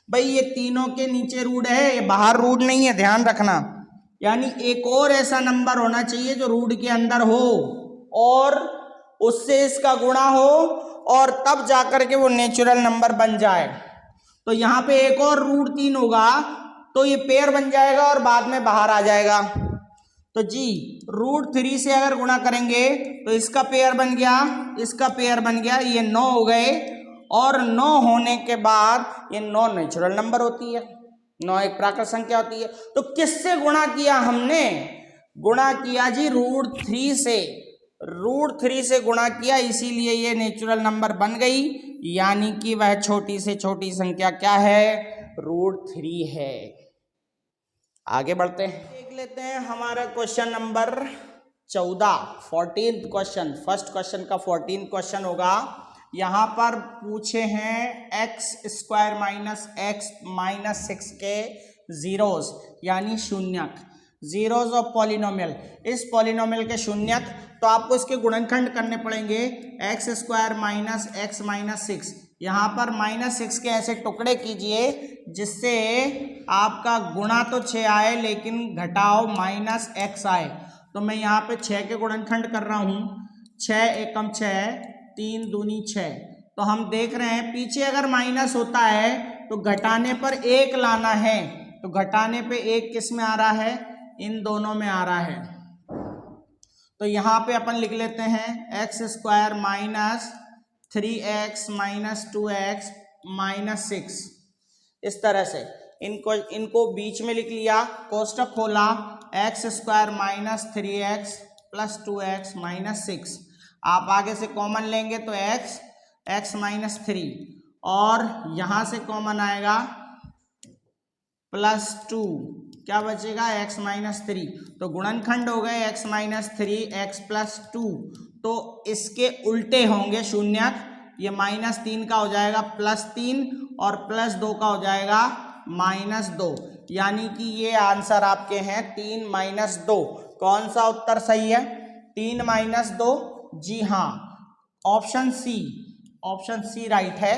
भाई, ये तीनों के नीचे रूट है, ये बाहर रूट नहीं है, ध्यान रखना। यानी एक और ऐसा नंबर होना चाहिए जो रूट के अंदर हो और उससे इसका गुणा हो, और तब जाकर के वो नेचुरल नंबर बन जाए। तो यहाँ पे एक और √3 होगा तो ये पेयर बन जाएगा और बाद में बाहर आ जाएगा। तो जी √3 से अगर गुणा करेंगे तो इसका पेयर बन गया, इसका पेयर बन गया, ये 9 हो गए, और 9 होने के बाद ये 9 नेचुरल नंबर होती है, 9 एक प्राकृत संख्या होती है। तो किससे गुणा किया हमने? गुणा किया जी √3 से, √3 से गुणा किया, इसीलिए ये नेचुरल नंबर बन गई, यानी कि वह छोटी से छोटी संख्या क्या है, √3 है। आगे बढ़ते हैं, देख लेते हैं हमारा question number 14th question, first question का 14th क्वेश्चन होगा। यहाँ पर पूछे हैं x² माइनस x माइनस 6 के जीरोस यानी शून्यक, जीरोस ऑफ पॉलिनोमियल। इस पॉलिनोमियल के शून्यक तो आपको इसके गुणनखंड करने पड़ेंगे, x² माइनस x माइनस 6। यहाँ पर -6 के ऐसे टुकड़े कीजिए जिससे आपका गुणा तो 6 आए लेकिन घटाओ -x आए। तो मैं यहाँ पे 6 के गुणनखंड कर रहा हूँ, 6 एकम 6, 3 दूनी 6। तो हम देख रहे हैं पीछे अगर माइनस होता है तो घटाने पर 1 लाना है, तो घटाने पे 1 किस में आ रहा है, इन दोनों में आ रहा है। तो यहाँ पे अपन लिख लेते हैं x² minus 3x minus 2x minus 6। इस तरह से इनको बीच में लिख लिया, कोष्टक खोला, x² minus 3x plus 2x minus 6। आप आगे से कॉमन लेंगे तो x माइनस 3 और यहाँ से कॉमन आएगा प्लस 2, क्या बचेगा x माइनस 3। तो गुणनखंड हो गए x माइनस 3 x प्लस 2। तो इसके उल्टे होंगे शून्यक, ये -3 का हो जाएगा +3 और +2 का हो जाएगा -2, यानी कि ये आंसर आपके हैं 3 - 2। कौन सा उत्तर सही है, 3 - 2? जी हाँ, ऑप्शन सी राइट है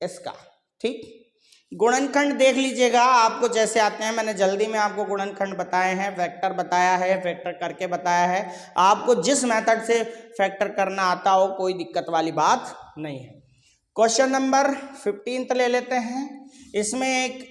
इसका। ठीक, गुणनखंड देख लीजिएगा आपको जैसे आते हैं, मैंने जल्दी में आपको गुणनखंड बताए हैं, वेक्टर बताया है, वेक्टर करके बताया है। आपको जिस मेथड से फैक्टर करना आता हो कोई दिक्कत वाली बात नहीं है। क्वेश्चन नंबर 15 ले लेते हैं। इसमें एक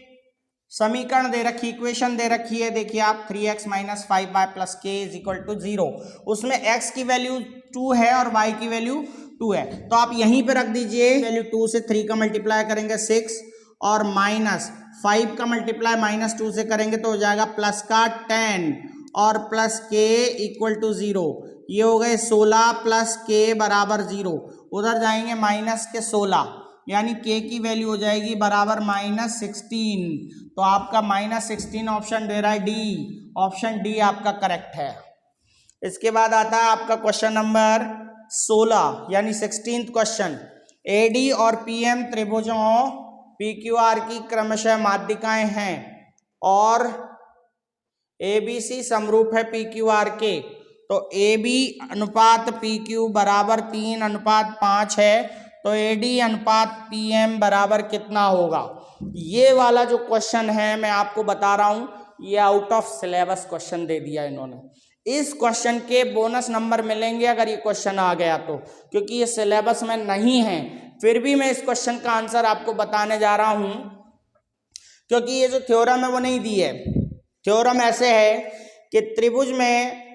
समीकरण दे रखी, इक्वेशन दे रखी है, देखिए आप 3x minus 5y plus k is equal to 0। उसमें x की वैल्यू 2 है और y की वैल्यू 2 है, तो आप यहीं पे रख दीजिए। वैल्यू 2 से 3 का मल्टीप्लाई करेंगे 6 और -5 का मल्टीप्लाई -2 से करेंगे तो हो जाएगा प्लस का 10 और प्लस k इक्वल टू 0। ये हो गए 16 प्लस k बराबर 0। उधर जाएंगे माइनस के 16, यानी k की वैल्यू हो जाएगी बराबर -16। तो आपका -16 ऑप्शन दे रहा है डी, ऑप्शन डी आपका करेक्ट है। इसके बाद आता है आपका क्वेश्चन नंबर 16 यानी 16th क्वेश्चन। एडी और पीएम त्रिभुजों PQR की क्रमशः माध्यिकाएं हैं और ABC समरूप है PQR के। तो AB अनुपात PQ बराबर 3:5 है, तो AD अनुपात PM बराबर कितना होगा। ये वाला जो क्वेश्चन है मैं आपको बता रहा हूं, ये आउट ऑफ सिलेबस क्वेश्चन दे दिया इन्होंने। इस क्वेश्चन के बोनस नंबर मिलेंगे अगर ये क्वेश्चन आ गया तो, क्योंकि ये सिलेबस में नहीं है। फिर भी मैं इस क्वेश्चन का आंसर आपको बताने जा रहा हूं, क्योंकि ये जो थ्योरम है वो नहीं दी है। थ्योरम ऐसे है कि त्रिभुज में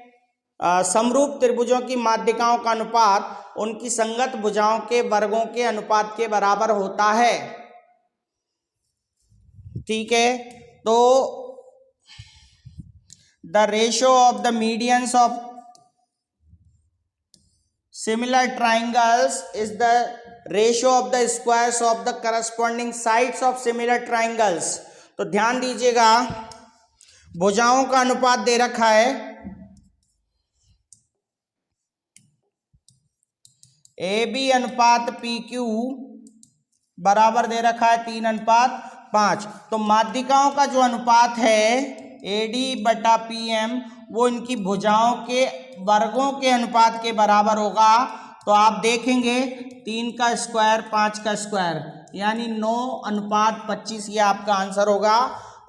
समरूप त्रिभुजों की माध्यिकाओं का अनुपात उनकी संगत भुजाओं के वर्गों के अनुपात के बराबर होता है। ठीक है, तो the ratio of the medians of similar triangles is the ratio of the squares of the corresponding sides of similar triangles. तो ध्यान दीजिएगा, भुजाओं का अनुपात दे रखा है AB अनुपात PQ बराबर दे रखा है 3:5। तो माध्यिकाओं का जो अनुपात है AD बटा PM वो इनकी भुजाओं के वर्गों के अनुपात के बराबर होगा। तो आप देखेंगे 3 का स्क्वायर 5 का स्क्वायर यानी 9:25 ये आपका आंसर होगा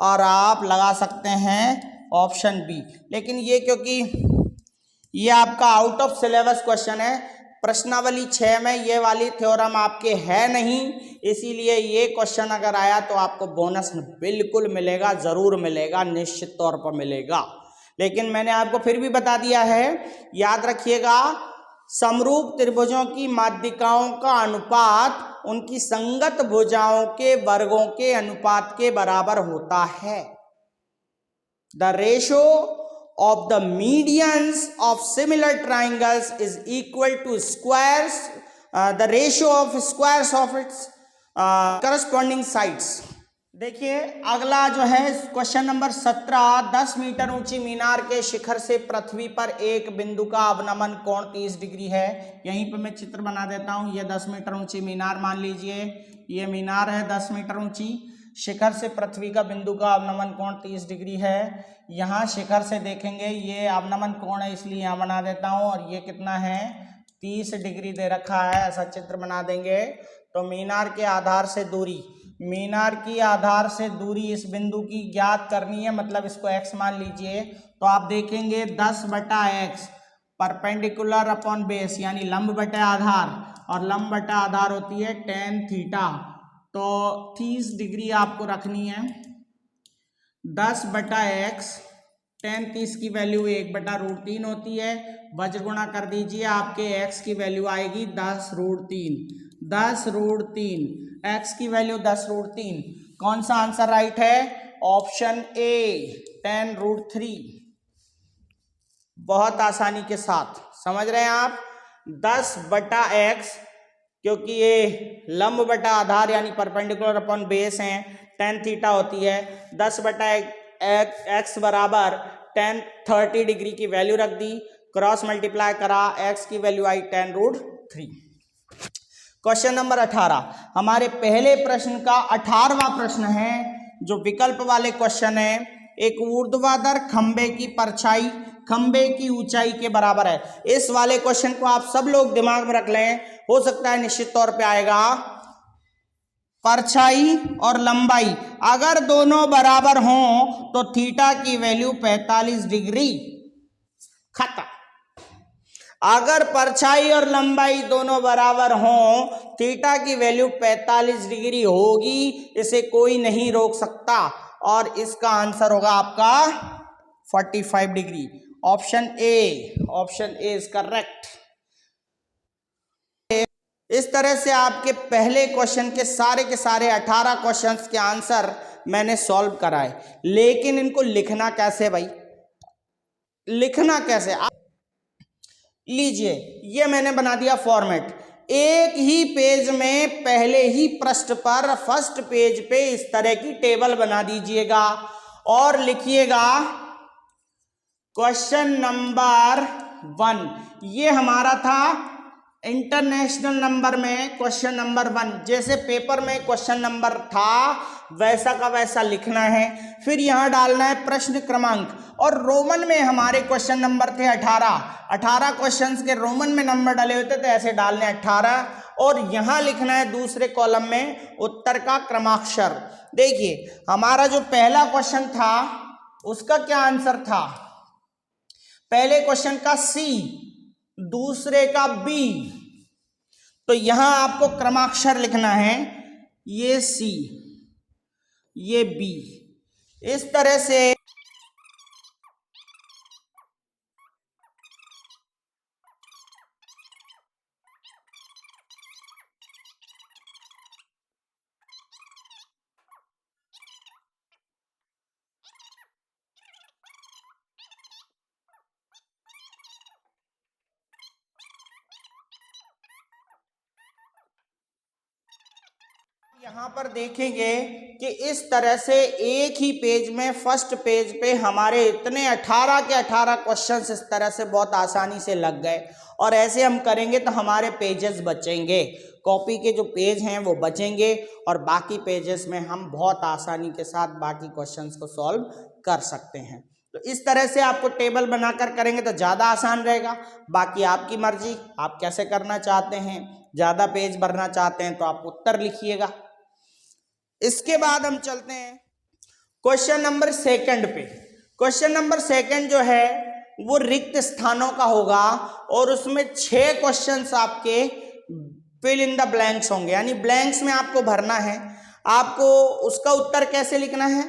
और आप लगा सकते हैं ऑप्शन बी। लेकिन ये क्योंकि ये आपका आउट ऑफ सिलेबस क्वेश्चन है, प्रश्नावली 6 में ये वाली थ्योरम आपके है नहीं, इसीलिए ये क्वेश्चन अगर आया तो आपको बोनस बिल्कुल मिलेगा, जरूर मिलेगा, निश्चित तौर पर मिलेगा। लेकिन मैंने आपको फिर भी बता दिया है, याद रखिएगा, समरूप त्रिभुजों की माध्यिकाओं का अनुपात उनकी संगत भुजाओं के वर्गों के अनुपात के बराबर होता है। The ratio of the medians of similar triangles is equal to squares, the ratio of squares of its corresponding sides। देखिए अगला जो है क्वेश्चन नंबर 17, 10 मीटर ऊंची मीनार के शिखर से पृथ्वी पर एक बिंदु का अवनमन कोण 30 डिग्री है। यहीं पे मैं चित्र बना देता हूं। ये 10 मीटर ऊंची मीनार मान लीजिए, ये मीनार है 10 मीटर ऊंची, शिखर से पृथ्वी का बिंदु का अवनमन कोण 30 डिग्री है। यहाँ शिखर से देखेंगे ये अवनमन कोण है, इसलिए यहाँ बना देता हूँ, और ये कितना है 30 डिग्री दे रखा है, ऐसा चित्र बना देंगे। तो मीनार के आधार से दूरी, मीनार की आधार से दूरी इस बिंदु की ज्ञात करनी है, मतलब इसको x मान लीजिए। तो आप देखेंगे 10/x परपेंडिकुलर अपॉन बेस, यानी लंब बटे आधार, और लंब बटा आधार होती है tan थीटा। तो 30 डिग्री आपको रखनी है। 10/x, tan 30 की वैल्यू 1/√3 होती है, वज्र गुणा कर दीजिए, आपके x की वैल्यू आएगी 10√3। 10√3, x की वैल्यू 10√3। कौन सा आंसर राइट है? Option A 10√3। बहुत आसानी के साथ समझ रहे हैं आप। 10/x, क्योंकि ये लंब बटा आधार यानी परपेंडिकुलर अपॉन बेस है, tan थीटा होती है। 10/x बराबर tan 30 डिग्री की वैल्यू रख दी, क्रॉस मल्टीप्लाई करा, x की वैल्यू आई 10√3। क्वेश्चन नंबर 18, हमारे पहले प्रश्न का 18वां प्रश्न है, जो विकल्प वाले क्वेश्चन है। एक ऊर्ध्वाधर खंबे की परछाई खंबे की ऊंचाई के बराबर है। इस वाले क्वेश्चन को आप सब लोग दिमाग में रख लें, हो सकता है निश्चित तौर पे आएगा। परछाई और लंबाई अगर दोनों बराबर हों तो थीटा की वैल्यू 45 डिग्री, खत्म। अगर परछाई और लंबाई दोनों बराबर हों, थीटा की वैल्यू 45 डिग्री होगी, इसे कोई नहीं रोक सकता, और इसका आंसर होगा आपका 45 degree. Option A is correct. इस तरह से आपके पहले क्वेश्चन के सारे 18 क्वेश्चंस के आंसर मैंने सॉल्व कराए। लेकिन इनको लिखना कैसे भाई, लिखना कैसे? लीजिए, ये मैंने बना दिया फॉर्मेट। एक ही पेज में पहले ही पृष्ठ पर फर्स्ट पेज पे इस तरह की टेबल बना दीजिएगा और लिखिएगा क्वेश्चन नंबर 1। ये हमारा था इंटरनेशनल नंबर में क्वेश्चन नंबर 1। जैसे पेपर में क्वेश्चन नंबर था वैसा का वैसा लिखना है। फिर यहाँ डालना है प्रश्न क्रमांक, और रोमन में हमारे क्वेश्चन नंबर थे 18 क्वेश्चंस के रोमन में नंबर डाले होते थे, ऐसे डालने 18, और यहाँ लिखना है दूसरे कॉलम में उत्तर का क्रमाक्षर। देखिए हमारा जो पहला क्वेश्चन था उसका क्या आंसर था? पहले क्वेश्चन का सी, दूसरे का बी। तो यहां आपको क्रमाक्षर लिखना है, ये सी, ये बी, इस तरह से। यहाँ पर देखेंगे कि इस तरह से एक ही पेज में फर्स्ट पेज पे हमारे इतने 18 के 18 क्वेश्चंस इस तरह से बहुत आसानी से लग गए। और ऐसे हम करेंगे तो हमारे पेजेस बचेंगे, कॉपी के जो पेज हैं वो बचेंगे, और बाकी पेजेस में हम बहुत आसानी के साथ बाकी क्वेश्चंस को सॉल्व कर सकते हैं। तो इस तरह से आपको टेबल बनाकर करेंगे तो ज़्यादा आसान रहेगा। बाकी आपकी मर्जी, आप कैसे करना चाहते हैं, ज़्यादा पेज भरना चाहते हैं तो आप उत्तर लिखिएगा। इसके बाद हम चलते हैं क्वेश्चन नंबर 2 पे। क्वेश्चन नंबर 2 जो है वो रिक्त स्थानों का होगा, और उसमें 6 क्वेश्चंस आपके फिल इन द ब्लैंक्स होंगे, यानी ब्लैंक्स में आपको भरना है। आपको उसका उत्तर कैसे लिखना है?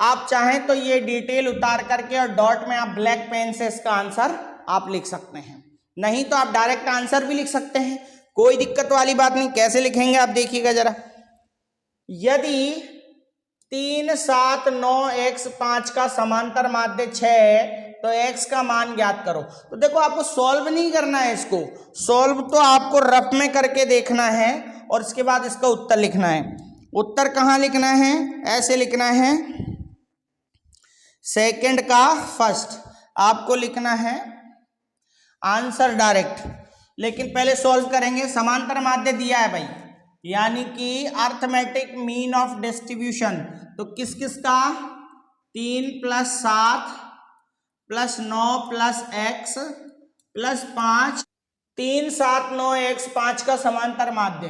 आप चाहें तो ये डिटेल उतार करके और डॉट में आप ब्लैक पेन से इसका आंसर आप लिख सकते हैं, नहीं तो आप डायरेक्ट आंसर भी लिख सकते हैं, कोई दिक्कत वाली बात नहीं। कैसे लिखेंगे आप देखिएगा जरा। यदि 3, 7, 9 x 5 का समांतर माध्य 6 है तो x का मान ज्ञात करो। तो देखो आपको सॉल्व नहीं करना है, इसको सॉल्व तो आपको रफ में करके देखना है और इसके बाद इसका उत्तर लिखना है। उत्तर कहाँ लिखना है, ऐसे लिखना है, सेकंड का फर्स्ट आपको लिखना है आंसर डायरेक्ट। लेकिन पहले सॉल्व करेंगे। समांतर माध्य दिया है भाई, यानी कि अर्थमेटिक मीन ऑफ डिस्ट्रीब्यूशन, तो किस किस का, 3 + 7 + 9 + x + 5, 3 7 9 x 5 का समांतर माध्य।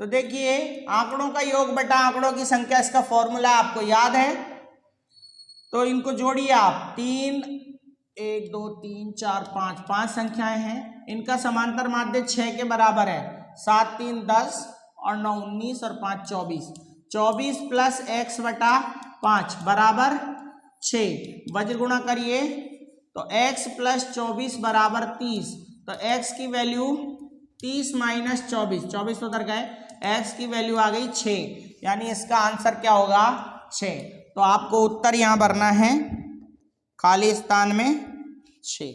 तो देखिए आंकड़ों का योग बटा आंकड़ों की संख्या, इसका फॉर्मूला आपको याद है, तो इनको जोड़िए आप। 3 1 2 3 4 5 5 संख्याएं हैं, इनका समांतर माध्य 6 के बराबर है। 7 3 10 और 9 19 और 5 24, 24 + x बटा 5 बराबर 6। वज्र गुणा करिए तो x + 24 बराबर 30, तो x की वैल्यू 30 - 24, 24 तो उधर गए, x की वैल्यू आ गई 6, यानी इसका आंसर क्या होगा 6। तो आपको उत्तर यहां भरना है खाली स्थान में 6।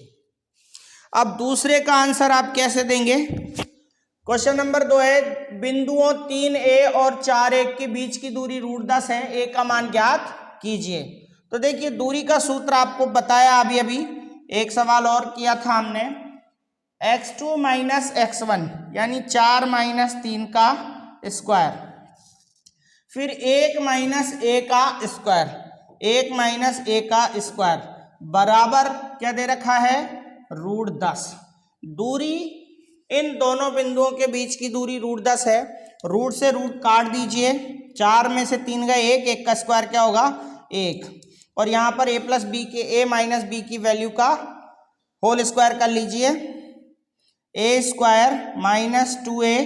अब दूसरे का आंसर आप कैसे देंगे। क्वेश्चन नंबर 2 है, बिंदुओं 3a और 4a के बीच की दूरी √10 है, a का मान ज्ञात कीजिए। तो देखिए दूरी का सूत्र आपको बताया अभी एक सवाल और किया था हमने, x2 - x1 यानी 4 - 3 का स्क्वायर, फिर 1 - a का स्क्वायर, 1 - a का स्क्वायर बराबर क्या दे रखा है √10। दूरी इन दोनों बिंदुओं के बीच की दूरी √10 है। रूट से रूट काट दीजिए, 4 में से 3 गए 1, 1 का स्क्वायर क्या होगा 1, और यहाँ पर a - b की वैल्यू का होल स्क्वायर कर लीजिए, a² - 2a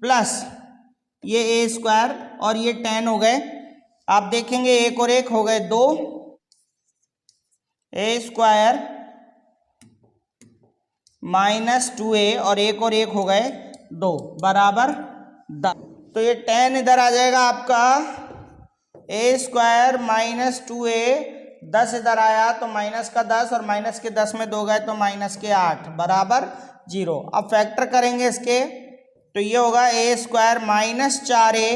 प्लस ये a² और ये 10 हो गए। आप देखेंगे 1 और 1 हो गए 2, a² - 2a और 1 और 1 हो गए 2 बराबर 10। तो ये 10 इधर आ जाएगा आपका, a² - 2a 10 इधर आया तो माइनस का 10 और माइनस के 10 में 2 गए तो माइनस के 8 बराबर 0। अब फैक्टर करेंगे इसके तो ये होगा a² - 4a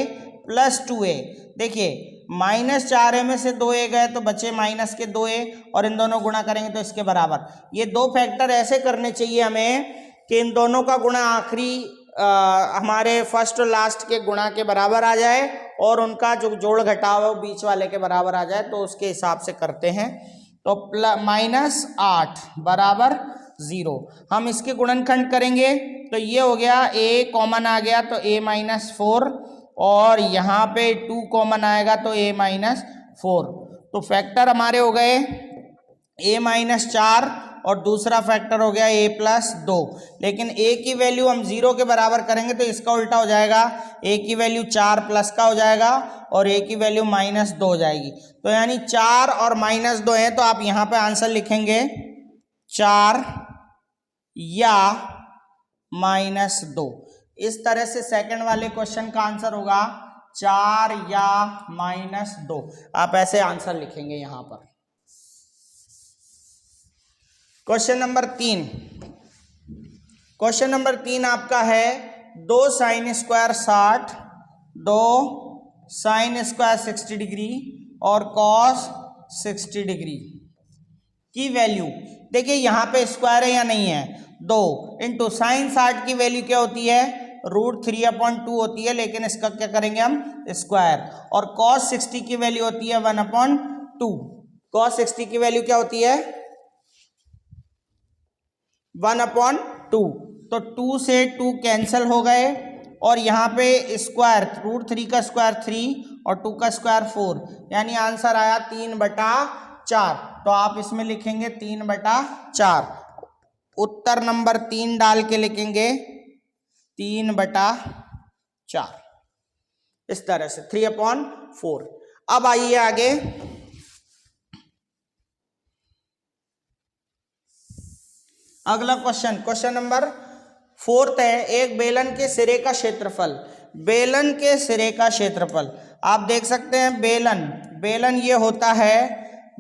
+ 2a। देखिए -4a में से 2a गए तो बचे माइनस के 2a और इन दोनों गुणा करेंगे तो इसके बराबर। ये दो फैक्टर ऐसे करने चाहिए हमें कि इन दोनों का गुणा आखिरी हमारे फर्स्ट और लास्ट के गुणा के बराबर आ जाए और उनका जो जोड़ घटाव है वो बीच वाले के बराबर आ जाए, तो उसके हिसाब से करते हैं। तो -8 बराबर 0। हम इसके गुणनखंड करेंगे तो ये हो गया, a कॉमन आ गया तो a - 4 और यहाँ पे 2 कॉमन आएगा तो a - 4। तो फैक्टर हमारे हो गए a - 4 और दूसरा फैक्टर हो गया a + 2। लेकिन a की वैल्यू हम 0 के बराबर करेंगे तो इसका उल्टा हो जाएगा, a की वैल्यू 4 प्लस का हो जाएगा और a की वैल्यू -2 हो जाएगी। तो यानी 4 और -2 है, तो आप यहाँ पे आंसर लिखेंगे 4 या -2। इस तरह से सेकंड वाले क्वेश्चन का आंसर होगा 4 या -2। आप ऐसे आंसर लिखेंगे यहां पर। क्वेश्चन नंबर 3, क्वेश्चन नंबर 3 आपका है 2 sin² 60, 2 sin² 60 डिग्री और cos 60 डिग्री की वैल्यू। देखिए यहाँ पे स्क्वायर है या नहीं है, 2 इंटू साइन 60 की वैल्यू क्या होती है √3/2 होती है, लेकिन इसका क्या करेंगे हम स्क्वायर, और cos 60 की वैल्यू होती है 1/2। cos 60 की वैल्यू क्या होती है 1/2। तो 2 से 2 कैंसिल हो गए और यहाँ पे स्क्वायर, √3 का स्क्वायर 3 और 2 का स्क्वायर 4, यानी आंसर आया 3/4। तो आप इसमें लिखेंगे 3/4। उत्तर नंबर 3 डाल के लिखेंगे 3/4, इस तरह से 3/4। अब आइए आगे, अगला क्वेश्चन, क्वेश्चन नंबर 4 है, एक बेलन के सिरे का क्षेत्रफल। बेलन के सिरे का क्षेत्रफल आप देख सकते हैं, बेलन ये होता है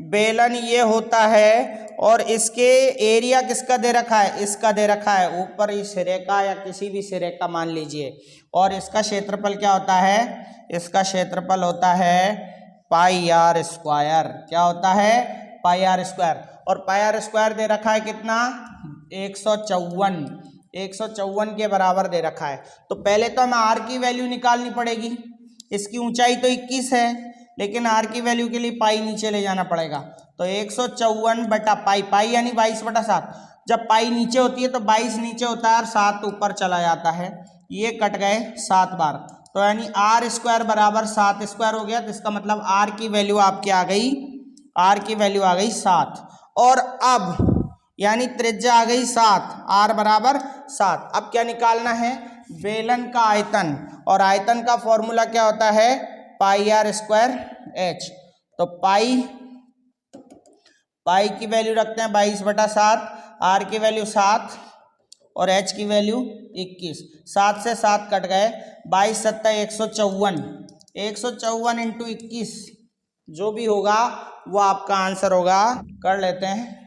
बेलन ये होता है और इसके एरिया किसका दे रखा है, इसका दे रखा है, ऊपर इस सिरे का या किसी भी सिरे का मान लीजिए। और इसका क्षेत्रफल क्या होता है, इसका क्षेत्रफल होता है पाई आर स्क्वायर। क्या होता है, पाई आर स्क्वायर। और पाई आर स्क्वायर दे रखा है कितना, 154 के बराबर दे रखा है। तो पहले तो हमें आर की वैल्यू निकालनी पड़ेगी। इसकी ऊंचाई तो 21 है, लेकिन आर की वैल्यू के लिए पाई नीचे ले जाना पड़ेगा। तो 154 बटा पाई, पाई यानी 22/7। जब पाई नीचे होती है तो 22 नीचे होता है और 7 ऊपर चला जाता है। ये कट गए 7 बार, तो यानी आर स्क्वायर बराबर 7 स्क्वायर हो गया। तो इसका मतलब आर की वैल्यू आपकी आ गई, आर की वैल्यू आ गई 7। और अब यानी त्रिज्या आ गई 7, आर बराबर 7। अब क्या निकालना है, बेलन का आयतन। और आयतन का फॉर्मूला क्या होता है, पाई आर स्क्वायर एच। तो पाई की वैल्यू रखते हैं 22/7, आर की वैल्यू 7 और एच की वैल्यू 21। 7 से 7 कट गए, 22 7 154, 154 इंटू 21 जो भी होगा वो आपका आंसर होगा। कर लेते हैं,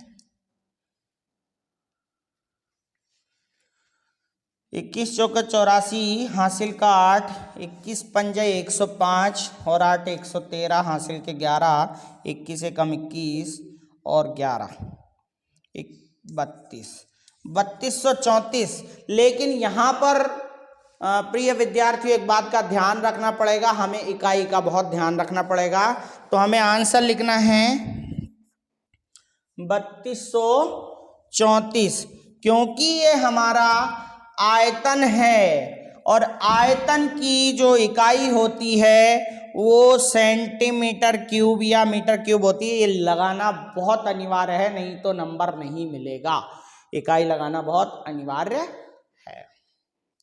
21 चौके 84, हासिल का 8, 21 पंजे 105 और 8 113, हासिल के 11, 21 से कम 21 और 11 3234। लेकिन यहाँ पर प्रिय विद्यार्थियों एक बात का ध्यान रखना पड़ेगा, हमें इकाई का बहुत ध्यान रखना पड़ेगा। तो हमें आंसर लिखना है 3234, क्योंकि ये हमारा आयतन है और आयतन की जो इकाई होती है वो सेंटीमीटर क्यूब या मीटर क्यूब होती है। ये लगाना बहुत अनिवार्य है, नहीं तो नंबर नहीं मिलेगा। इकाई लगाना बहुत अनिवार्य है,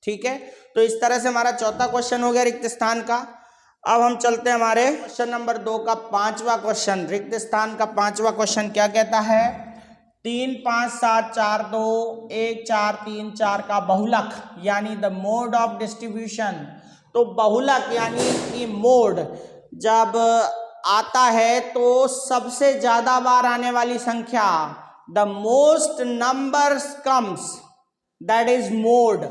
ठीक है। तो इस तरह से हमारा चौथा क्वेश्चन हो गया रिक्त स्थान का। अब हम चलते हैं हमारे क्वेश्चन नंबर 2 का 5वां क्वेश्चन। रिक्त स्थान का 5वां क्वेश्चन क्या कहता है, 3 5 7 4 2 1 4 3 4 का बहुलक यानी द मोड ऑफ डिस्ट्रीब्यूशन। तो बहुलक यानी कि मोड जब आता है तो सबसे ज्यादा बार आने वाली संख्या, the most numbers comes, that is mode.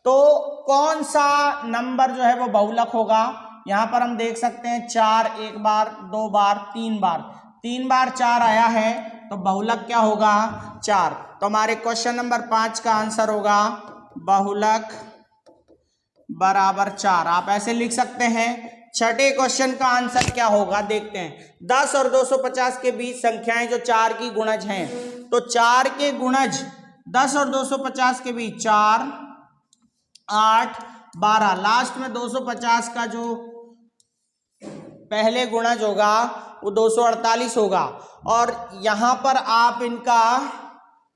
तो कौन सा नंबर जो है वो बहुलक होगा, यहां पर हम देख सकते हैं 4 एक बार, 2 बार, 3 बार, 3 बार 4 आया है तो बहुलक क्या होगा, 4। तो हमारे क्वेश्चन नंबर 5 का आंसर होगा बहुलक बराबर 4। आप ऐसे लिख सकते हैं। छठे क्वेश्चन का आंसर क्या होगा देखते हैं। 10 और 250 के बीच संख्याएं जो 4 की गुणज हैं, तो 4 के गुणज 10 और 250 के बीच 4 8 12, लास्ट में 250 का जो पहले गुणज होगा वो 248 होगा। और यहां पर आप इनका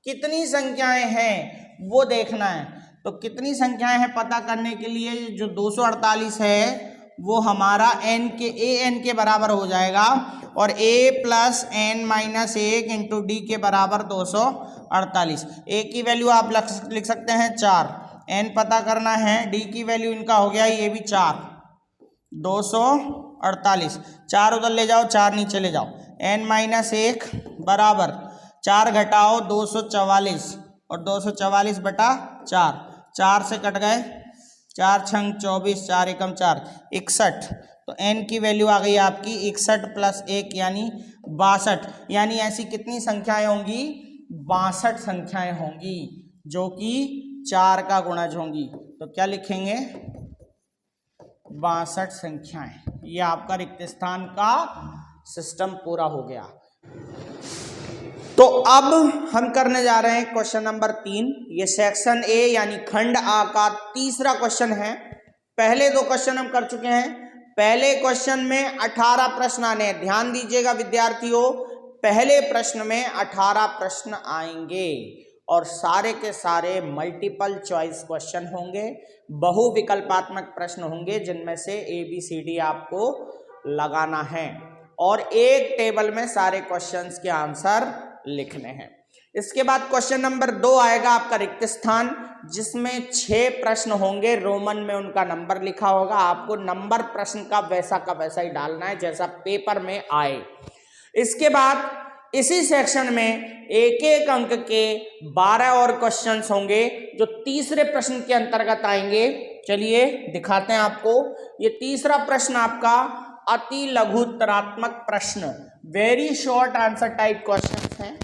कितनी संख्याएं हैं वो देखना है। तो कितनी संख्याएं हैं पता करने के लिए जो 248 है वो हमारा n के an के बराबर हो जाएगा और a plus n minus 1 into D के बराबर 248। a की वैल्यू आप लिख सकते हैं 4, n पता करना है, d की वैल्यू इनका हो गया ये भी 4, 248। 4 उधर ले जाओ, 4 नीचे ले जाओ, n माइनस 1 बराबर 4 घटाओ 244 और 244 बटा 4, 4 से कट गए, 4 छंग 24, 4 एकम 4, 61। तो n की वैल्यू आ गई आपकी 61 प्लस 1 यानी 62। यानी ऐसी कितनी संख्याएं होंगी, 62 संख्याएं होंगी जो कि 4 का गुणज होंगी। तो क्या लिखेंगे, 62 संख्याएं। ये आपका रिक्त स्थान का सिस्टम पूरा हो गया। तो अब हम करने जा रहे हैं क्वेश्चन नंबर 3। ये सेक्शन ए यानी खंड आ का तीसरा क्वेश्चन है। पहले 2 क्वेश्चन हम कर चुके हैं। पहले क्वेश्चन में 18 प्रश्न आने हैं। ध्यान दीजिएगा विद्यार्थियों, पहले प्रश्न में 18 प्रश्न आएंगे और सारे के सारे मल्टीपल चॉइस क्वेश्चन होंगे, बहुविकल्पात्मक प्रश्न होंगे जिनमें से ABCD आपको लगाना है और एक टेबल में सारे क्वेश्चंस के आंसर लिखने हैं। इसके बाद क्वेश्चन नंबर 2 आएगा आपका रिक्त स्थान, जिसमें 6 प्रश्न होंगे, रोमन में उनका नंबर लिखा होगा। आपको नंबर प्रश्न का वैसा ही डालना है जैसा पेपर में आए। इसके बाद इसी सेक्शन में एक एक अंक के 12 और क्वेश्चंस होंगे जो तीसरे प्रश्न के अंतर्गत आएंगे। चलिए दिखाते हैं आपको। ये तीसरा प्रश्न आपका अति लघुत्तरात्मक प्रश्न, very short answer type questions हैं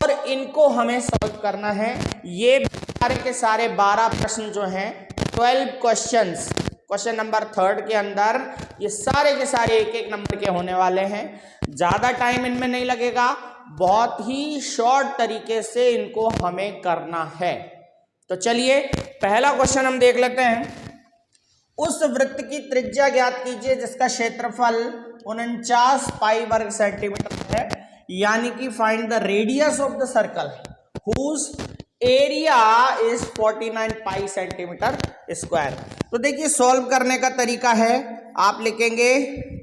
और इनको हमें सॉल्व करना है। ये सारे के सारे 12 प्रश्न जो हैं 12 क्वेश्चंस क्वेश्चन नंबर 3 के अंदर ये सारे के सारे एक एक नंबर के होने वाले हैं। ज़्यादा टाइम इनमें नहीं लगेगा, बहुत ही शॉर्ट तरीके से इनको हमें करना है। तो चलिए पहला क्वेश्चन हम देख लेते हैं। उस वृत्त की त्रिज्या ज्ञात कीजिए जिसका क्षेत्रफल 49 पाई वर्ग सेंटीमीटर है, यानी कि find the radius of the circle whose area is 49 pi centimetre square. तो देखिए सॉल्व करने का तरीका है, आप लिखेंगे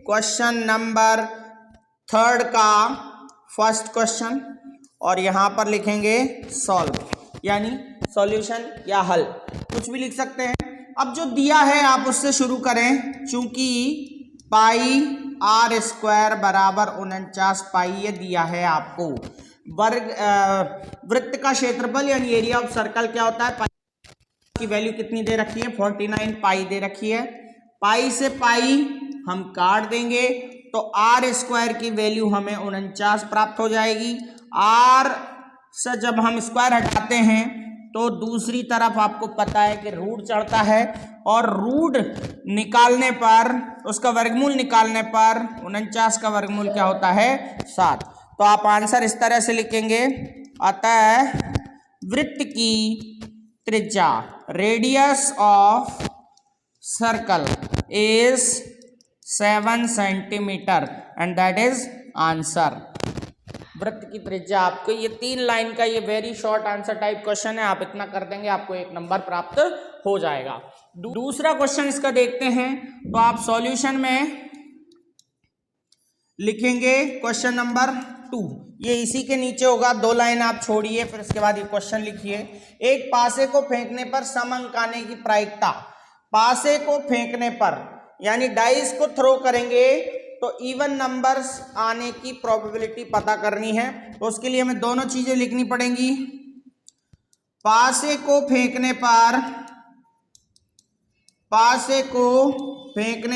क्वेश्चन नंबर 3 का फर्स्ट क्वेश्चन और यहां पर लिखेंगे सॉल्व, यानी सॉल्यूशन या हल, कुछ भी लिख सकते हैं। अब जो दिया है आप उससे शुरू करें, चूंकि पाई आर स्क्वायर बराबर 49 पाई ये दिया है आपको। वर्ग वृत्त का क्षेत्रफल यानी एरिया ऑफ सर्कल क्या होता है, पाई की वैल्यू कितनी दे रखी है 49 पाई दे रखी है। पाई से पाई हम काट देंगे तो आर स्क्वायर की वैल्यू हमें 49 प्राप्त हो जाएगी। आर से जब हम स्क्वायर हटाते हैं तो दूसरी तरफ आपको पता है कि रूट चढ़ता है और रूट निकालने पर उसका वर्गमूल निकालने पर 49 का वर्गमूल क्या होता है 7। तो आप आंसर इस तरह से लिखेंगे, अतः वृत्त की त्रिज्या radius of circle is 7 centimetre and that is answer. वृत्त की त्रिज्या आपको ये 3 लाइन का ये very short answer type question है, आप इतना कर देंगे आपको 1 नंबर प्राप्त हो जाएगा। दूसरा क्वेश्चन इसका देखते हैं। तो आप सॉल्यूशन में लिखेंगे क्वेश्चन नंबर 2, ये इसी के नीचे होगा, 2 लाइन आप छोड़िए फिर इसके बाद ये क्वेश्चन लिखिए। एक पासे को फेंकने पर सम अंक आने की प्रायिकता, पासे को फेंकने पर यानी डाइस को थ्रो करेंगे तो इवन नंबर्स आने की प्रोबेबिलिटी पता करनी है। तो उसके लिए हमें दोनों चीजें लिखनी पड़ेंगी। पासे को फेंकने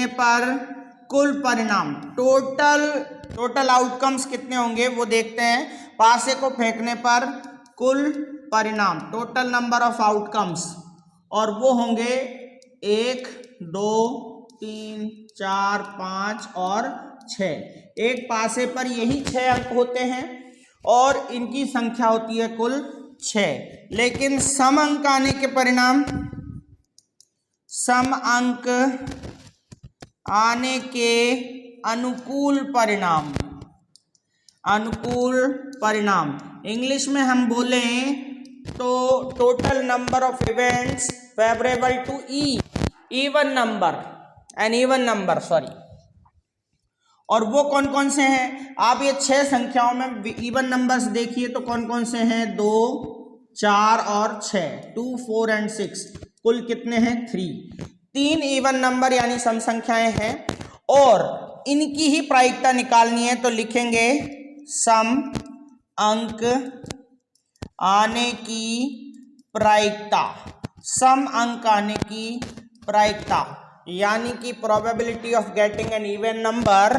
पर कुल परिणाम, टोटल आउटकम्स कितने होंगे वो देखते हैं। पासे को फेंकने पर कुल परिणाम, टोटल नंबर ऑफ आउटकम्स, और वो होंगे 1 2 3 4 5 और 6। एक पासे पर यही 6 अंक होते हैं और इनकी संख्या होती है कुल 6। लेकिन सम अंक आने के परिणाम, सम अंक आने के अनुकूल परिणाम इंग्लिश में हम बोलें तो total number of events favourable to even number sorry. और वो कौन कौन से हैं, आप ये 6 संख्याओं में इवन नंबर्स देखिए तो कौन कौन से हैं, 2 4 और 6, 2 4 एंड 6, कुल कितने हैं 3। 3 इवन नंबर यानी सम संख्याएं हैं और इनकी ही प्रायिकता निकालनी है। तो लिखेंगे सम अंक आने की प्रायिकता, सम अंक आने की प्रायिकता यानी कि probability of getting an even number,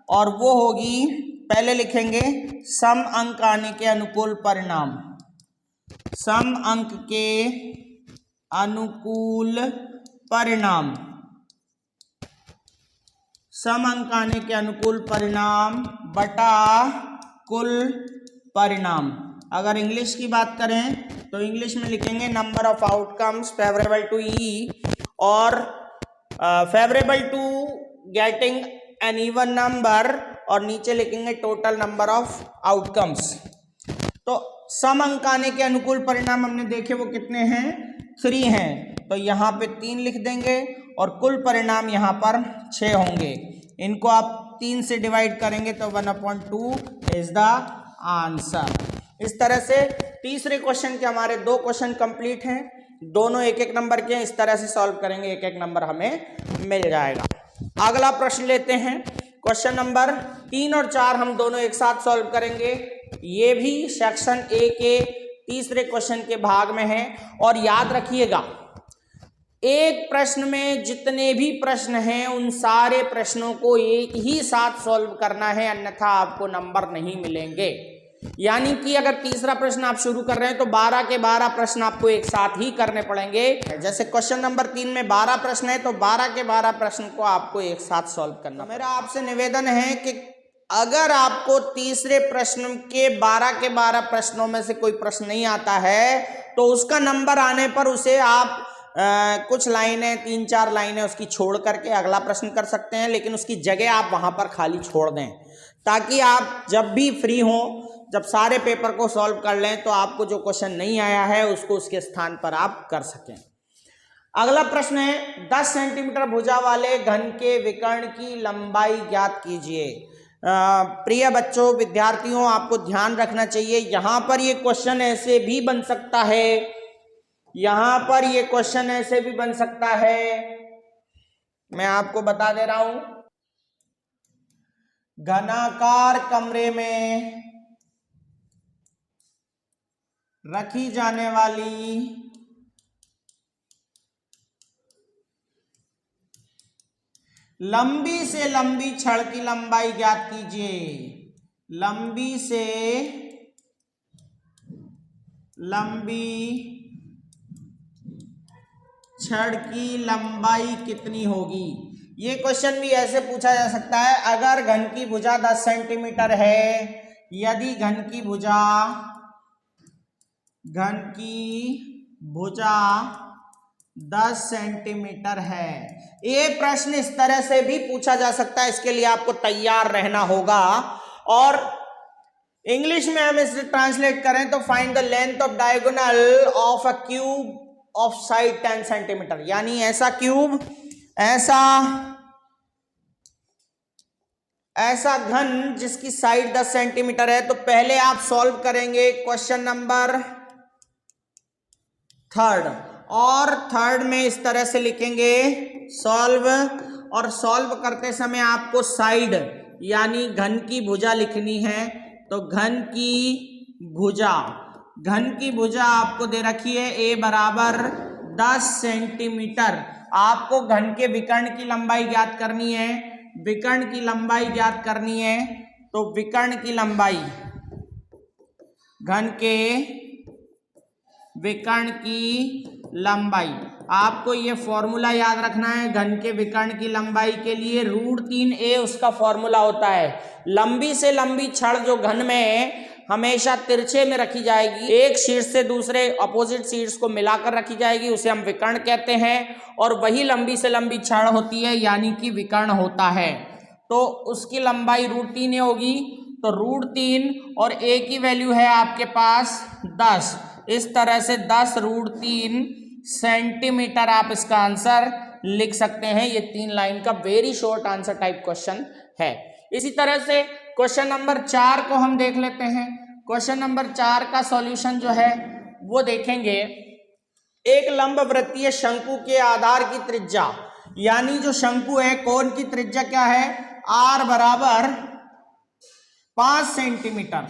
और वो होगी, पहले लिखेंगे सम अंक आने के अनुकूल परिणाम, सम अंक के अनुकूल परिणाम, सम अंक आने के अनुकूल परिणाम बटा कुल परिणाम। अगर इंग्लिश की बात करें तो इंग्लिश में लिखेंगे number of outcomes favourable to E और favourable to getting an even number, और नीचे लिखेंगे टोटल नंबर ऑफ आउटकम्स। तो सम अंक आने के अनुकूल परिणाम हमने देखे वो कितने हैं, 3 हैं, तो यहाँ पे 3 लिख देंगे और कुल परिणाम यहाँ पर 6 होंगे। इनको आप 3 से डिवाइड करेंगे तो 1/2 इज द आंसर। इस तरह से तीसरे क्वेश्चन के हमारे 2 क्वेश्चन कंप्लीट हैं, दोनों 1-1 नंबर के हैं। इस तरह से सॉल्व करेंगे 1-1 नंबर हमें मिल जाएगा। अगला प्रश्न लेते हैं। क्वेश्चन नंबर 3 और 4 हम दोनों एक साथ सॉल्व करेंगे। ये भी सेक्शन ए के तीसरे क्वेश्चन के भाग में है। और याद रखिएगा, एक प्रश्न में जितने भी प्रश्न हैं उन सारे प्रश्नों को एक ही साथ सॉल्व करना है, अन्यथा आपको नंबर नहीं मिलेंगे। यानी कि अगर तीसरा प्रश्न आप शुरू कर रहे हैं तो 12 के 12 प्रश्न आपको एक साथ ही करने पड़ेंगे। जैसे क्वेश्चन नंबर 3 में 12 प्रश्न है तो 12 के 12 प्रश्न को आपको एक साथ सॉल्व करना। मेरा आपसे निवेदन है कि अगर आपको तीसरे प्रश्न के 12 प्रश्नों में से कोई प्रश्न नहीं आता है तो उसका नंबर आने पर उसे आप कुछ लाइनें 3-4 लाइनें उसकी छोड़ करके अगला प्रश्न कर सकते हैं, लेकिन उसकी जगह आप वहां पर खाली छोड़ दें, ताकि आप जब भी फ्री हो, जब सारे पेपर को सॉल्व कर लें तो आपको जो क्वेश्चन नहीं आया है उसको उसके स्थान पर आप कर सकें। अगला प्रश्न है 10 सेंटीमीटर भुजा वाले घन के विकर्ण की लंबाई ज्ञात कीजिए। प्रिय बच्चों, विद्यार्थियों, आपको ध्यान रखना चाहिए, यहां पर ये क्वेश्चन ऐसे भी बन सकता है, यहां पर ये क्वेश्चन ऐसे भी बन सकता है। मैं आपको बता दे रहा हूं, घनाकार कमरे में रखी जाने वाली लंबी से लंबी छड़ की लंबाई ज्ञात कीजिए। लंबी से लंबी छड़ की लंबाई कितनी होगी? ये क्वेश्चन भी ऐसे पूछा जा सकता है, अगर घन की भुजा 10 सेंटीमीटर है, यदि घन की भुजा 10 सेंटीमीटर है। ये प्रश्न इस तरह से भी पूछा जा सकता है, इसके लिए आपको तैयार रहना होगा। और इंग्लिश में हम इसे ट्रांसलेट करें तो find the length of diagonal of a cube of side 10 centimetre. यानी ऐसा क्यूब, ऐसा घन जिसकी साइड 10 सेंटीमीटर है। तो पहले आप सॉल्व करेंगे क्वेश्चन नंबर 3, और 3 में इस तरह से लिखेंगे सॉल्व, और सॉल्व करते समय आपको साइड यानी घन की भुजा लिखनी है। तो घन की भुजा आपको दे रखी है a बराबर 10 सेंटीमीटर। आपको घन के विकर्ण की लंबाई ज्ञात करनी है, विकर्ण की लंबाई ज्ञात करनी है। तो विकर्ण की लंबाई, घन के विकर्ण की लंबाई, आपको ये फॉर्मूला याद रखना है। घन के विकर्ण की लंबाई के लिए √3a उसका फॉर्मूला होता है। लंबी से लंबी छड़ जो घन में हमेशा तिरछे में रखी जाएगी, एक शीर्ष से दूसरे अपोजिट शीर्ष को मिलाकर रखी जाएगी, उसे हम विकर्ण कहते हैं। और वही लंबी से लंबी छड़ होती है, यानी कि विकर्ण होता है। तो उसकी लंबाई √3a होगी। तो √3 और a की वैल्यू है आपके पास 10। इस तरह से 10 √3 सेंटीमीटर आप इसका आंसर लिख सकते हैं। ये 3 लाइन का very short answer type question है। इसी तरह से क्वेश्चन नंबर 4 को हम देख लेते हैं। क्वेश्चन नंबर 4 का सॉल्यूशन जो है वो देखेंगे। एक लंबवृत्तीय शंकु के आधार की त्रिज्या, यानी जो शंकु है, कोण की त्रिज्या क्या है? r बराबर 5 सेंटीमीटर,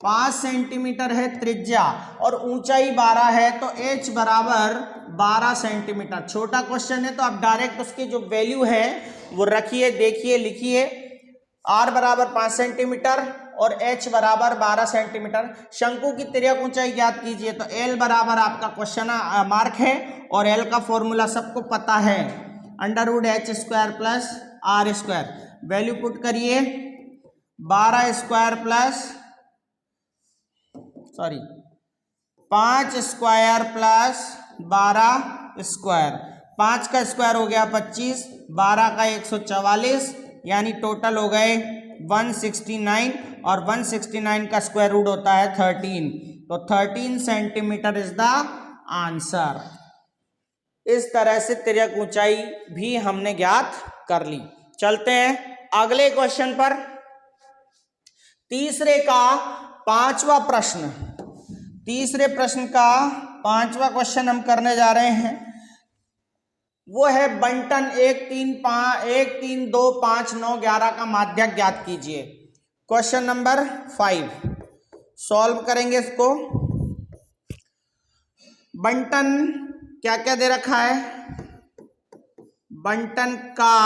5 सेंटीमीटर है त्रिज्या, और ऊंचाई 12 है। तो h बराबर 12 सेंटीमीटर। छोटा क्वेश्चन है तो आप डायरेक्ट उसकी जो वैल्यू है वो रखिए, देखिए, लिखिए। r बराबर 5 सेंटीमीटर और h बराबर 12 सेंटीमीटर। शंकु की तिर्यक ऊंचाई ज्ञात कीजिए। तो l बराबर आपका क्वेश्चन मार्क है, और l का फॉर्मूला सबको पता है, √h² plus r²। Value put करिए, 5 स्क्वायर प्लस 12 स्क्वायर। 5 का स्क्वायर हो गया 25, 12 का 144, यानी टोटल हो गए 169, और 169 का स्क्वायर रूट होता है 13। तो 13 सेंटीमीटर इज द आंसर। इस तरह से तिर्यक ऊंचाई भी हमने ज्ञात कर ली। चलते हैं अगले क्वेश्चन पर। तीसरे का 5वां प्रश्न, तीसरे प्रश्न का 5वां क्वेश्चन हम करने जा रहे हैं। वो है बंटन 1 3 2 5 9 11 का माध्यक ज्ञात कीजिए। क्वेश्चन नंबर 5 सॉल्व करेंगे इसको। बंटन क्या क्या दे रखा है, बंटन का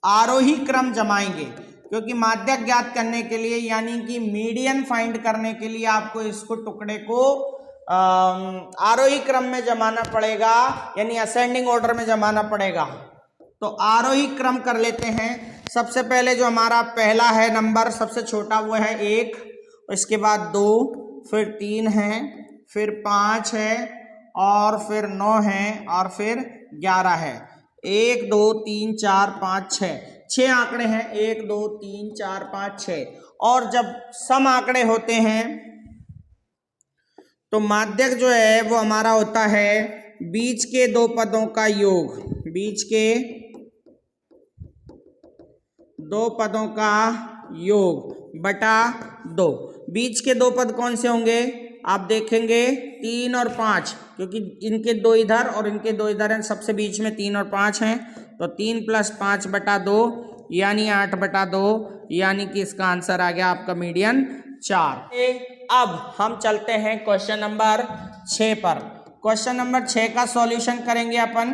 आरोही क्रम जमाएंगे, क्योंकि माध्यक ज्ञात करने के लिए यानी कि मीडियन फाइंड करने के लिए आपको इसको टुकड़े को आरोही क्रम में जमाना पड़ेगा, यानी असेंडिंग ऑर्डर में जमाना पड़ेगा। तो आरोही क्रम कर लेते हैं। सबसे पहले जो हमारा पहला है नंबर सबसे छोटा वो है 1, इसके बाद 2, फिर 3 है, फिर 5 है, और फिर 9 है, और फिर 11 है। 1 2 3 4 5 6 आंकड़े हैं, 1 2 3 4 5 6। और जब सम आंकड़े होते हैं तो माध्यक जो है वो हमारा होता है बीच के दो पदों का योग, बीच के दो पदों का योग बटा 2। बीच के दो पद कौन से होंगे, आप देखेंगे 3 और 5, क्योंकि इनके दो इधर और इनके दो इधर हैं, सबसे बीच में 3 और 5 हैं। तो 3 + 5 बटा 2 यानी 8 बटा 2, यानी कि इसका आंसर आ गया आपका मीडियन 4। अब हम चलते हैं क्वेश्चन नंबर 6 पर। क्वेश्चन नंबर 6 का सॉल्यूशन करेंगे अपन।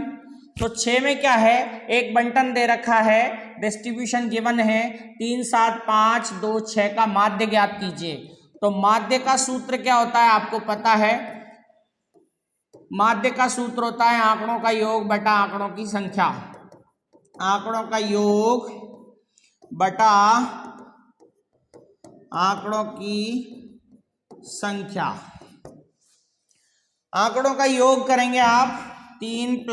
तो 6 में क्या है, एक बंटन दे रखा है, डिस्ट्रीब्यूशन गिवन है 3 7 5 2 6 का माध्य ज्ञात कीजिए। तो माध्य का सूत्र क्या होता है आपको पता है, माध्य का सूत्र होता है आंकड़ों का योग बटा आंकड़ों की संख्या, आंकड़ों का योग बटा आंकड़ों की संख्या। आंकड़ों का योग करेंगे आप 3 +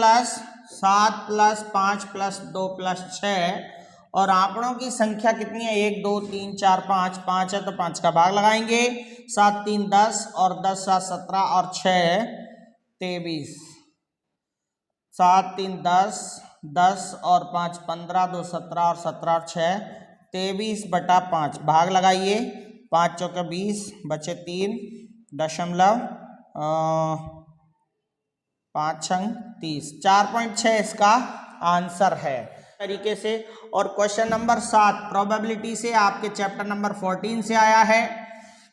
7 + 5 + 2 + 6, और आंकड़ों की संख्या कितनी है 1 2 3 4 5, 5 है तो 5 का भाग लगाएंगे, 7 3 10 और 10 7 17 और 6 23, 7 3 10, 10 और 5 15, 2 17 और 17 और 6 23 बटा 5, भाग लगाइए, 5 चौके 20 बचे 3 दशमलव 5 छंग 30, 4.6 इसका आंसर है तरीके से। और क्वेश्चन नंबर 7 प्रोबेबिलिटी से आपके चैप्टर नंबर 14 से आया है।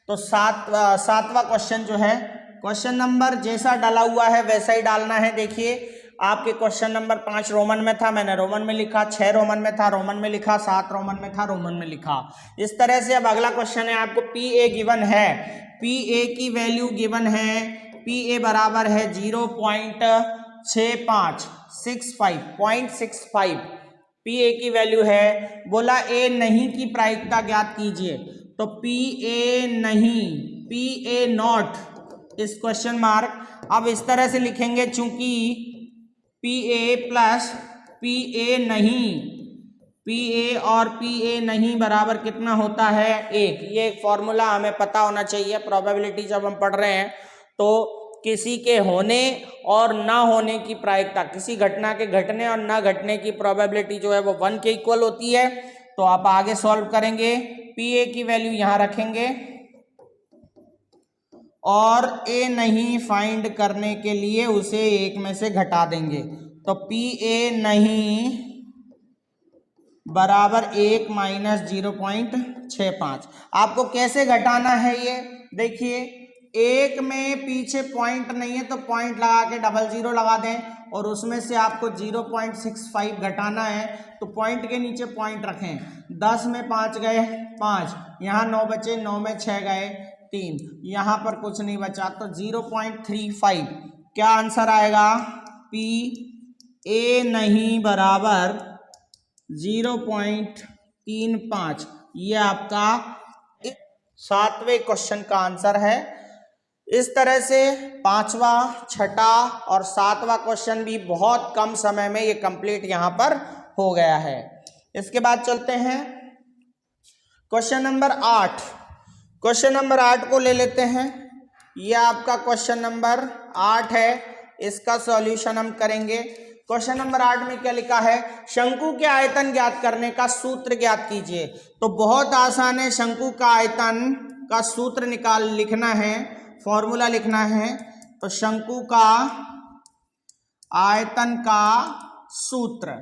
तो सातवां क्वेश्चन जो है, क्वेश्चन नंबर जैसा डाला हुआ है वैसा ही डालना है। देखिए आपके क्वेश्चन नंबर 5 रोमन में था, मैंने रोमन में लिखा, 6 रोमन में था, रोमन में लिखा, 7 रोमन में था, रोमन में लिखा। इस तरह से अब अगला क्वेश्चन है, आपको PA गिवन है, PA की वैल्यू गिवन है, PA बराबर है 0.65 PA की वैल्यू है। बोला A नहीं की प्रायिकता ज्ञात कीजिए। तो PA नहीं, PA नॉट इस क्वेश्चन मार्क। अब इस तरह से लिखेंगे, चूंकि PA + PA नहीं, PA और PA नहीं बराबर कितना होता है 1। ये एक फॉर्मूला हमें पता होना चाहिए। प्रोबेबिलिटी जब हम पढ़ रहे हैं तो किसी के होने और ना होने की प्रायिकता, किसी घटना के घटने और ना घटने की प्रोबेबिलिटी जो है वो 1 के इक्वल होती है। तो आप आगे सॉल्व करेंगे, PA की वैल्यू यहां रखेंगे और A नहीं फाइंड करने के लिए उसे 1 में से घटा देंगे। तो PA नहीं बराबर 1 - 0.65। आपको कैसे घटाना है ये देखिए, 1 में पीछे पॉइंट नहीं है तो पॉइंट लगा के 00 लगा दें, और उसमें से आपको 0.65 घटाना है तो पॉइंट के नीचे पॉइंट रखें। 10 में 5 गए 5, यहाँ 9 बचे, 9 में 6 गए 3, यहाँ पर कुछ नहीं बचा तो 0.35। क्या आंसर आएगा, PA नहीं बराबर 0.35। ये आपका 7वें क्वेश्चन का आंसर है। इस तरह से 5वां, 6ठा और 7वां क्वेश्चन भी बहुत कम समय में ये कंप्लीट यहाँ पर हो गया है। इसके बाद चलते हैं क्वेश्चन नंबर 8। क्वेश्चन नंबर 8 को ले लेते हैं। ये आपका क्वेश्चन नंबर 8 है, इसका सॉल्यूशन हम करेंगे। क्वेश्चन नंबर 8 में क्या लिखा है, शंकु के आयतन ज्ञात करने का सूत्र ज्ञात कीजिए। तो बहुत आसान है, शंकु का आयतन का सूत्र लिखना है, फॉर्मूला लिखना है। तो शंकु का आयतन का सूत्र।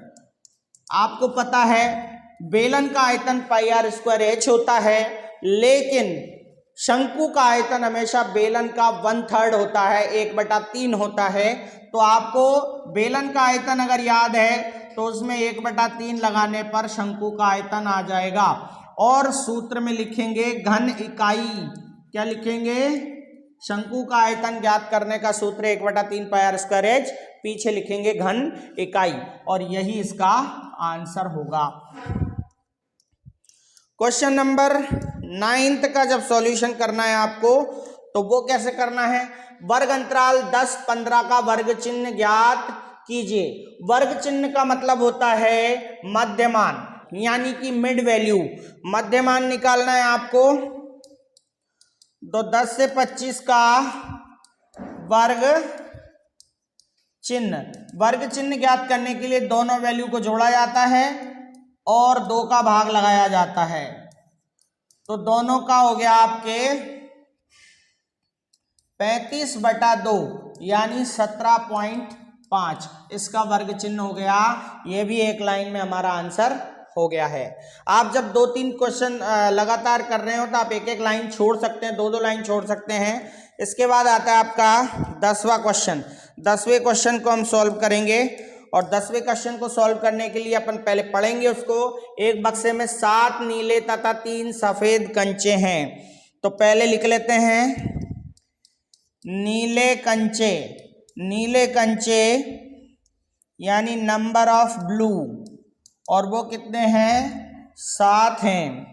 आपको पता है बेलन का आयतन पाई आर स्क्वायर एच होता है, लेकिन शंकु का आयतन हमेशा बेलन का 1/3 होता है, 1/3 होता है। तो आपको बेलन का आयतन अगर याद है तो उसमें 1/3 लगाने पर शंकु का आयतन आ जाएगा। और सूत्र में लिखेंगे घन इकाई। क्या लिखेंगे? शंकु का आयतन ज्ञात करने का सूत्र 1/3 पाई आर स्क्वायर एच, पीछे लिखेंगे घन इकाई, और यही इसका आंसर होगा। क्वेश्चन नंबर 9 का जब सॉल्यूशन करना है आपको, तो वो कैसे करना है? वर्ग अंतराल 10, 15 का वर्ग चिन्ह ज्ञात कीजिए। वर्ग चिन्ह का मतलब होता है मध्यमान, यानी कि मिड वैल्यू। मध्यमान निकालना है आपको, तो 10 से 25 का वर्ग चिन्ह। वर्ग चिन्ह ज्ञात करने के लिए दोनों वैल्यू को जोड़ा जाता है और 2 का भाग लगाया जाता है। तो दोनों का हो गया आपके 35/2 यानी 17.5, इसका वर्ग चिन्ह हो गया। ये भी एक लाइन में हमारा आंसर हो गया है। आप जब 2-3 क्वेश्चन लगातार कर रहे हो तो आप एक एक लाइन छोड़ सकते हैं, 2-2 लाइन छोड़ सकते हैं। इसके बाद आता है आपका 10वां क्वेश्चन। 10वें क्वेश्चन को हम सॉल्व करेंगे, और 10वें क्वेश्चन को सॉल्व करने के लिए अपन पहले पढ़ेंगे उसको। एक बक्से में 7 नीले तथा 3 सफेद कंचे हैं। तो पहले लिख लेते हैं नीले कंचे। नीले कंचे यानी नंबर ऑफ ब्लू, और वो कितने हैं? 7 हैं।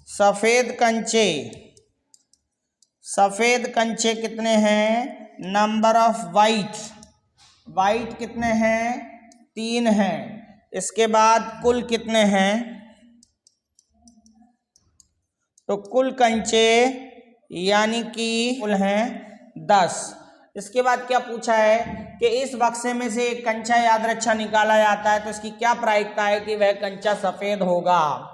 सफेद कंचे, सफेद कंचे कितने हैं? नंबर ऑफ वाइट, वाइट कितने हैं? 3 हैं। इसके बाद कुल कितने हैं? तो कुल कंचे यानी कि कुल हैं 10। इसके बाद क्या पूछा है कि इस बक्से में से एक कंचा याद रक्षा निकाला जाता है, तो इसकी क्या प्रायिकता है कि वह कंचा सफेद होगा।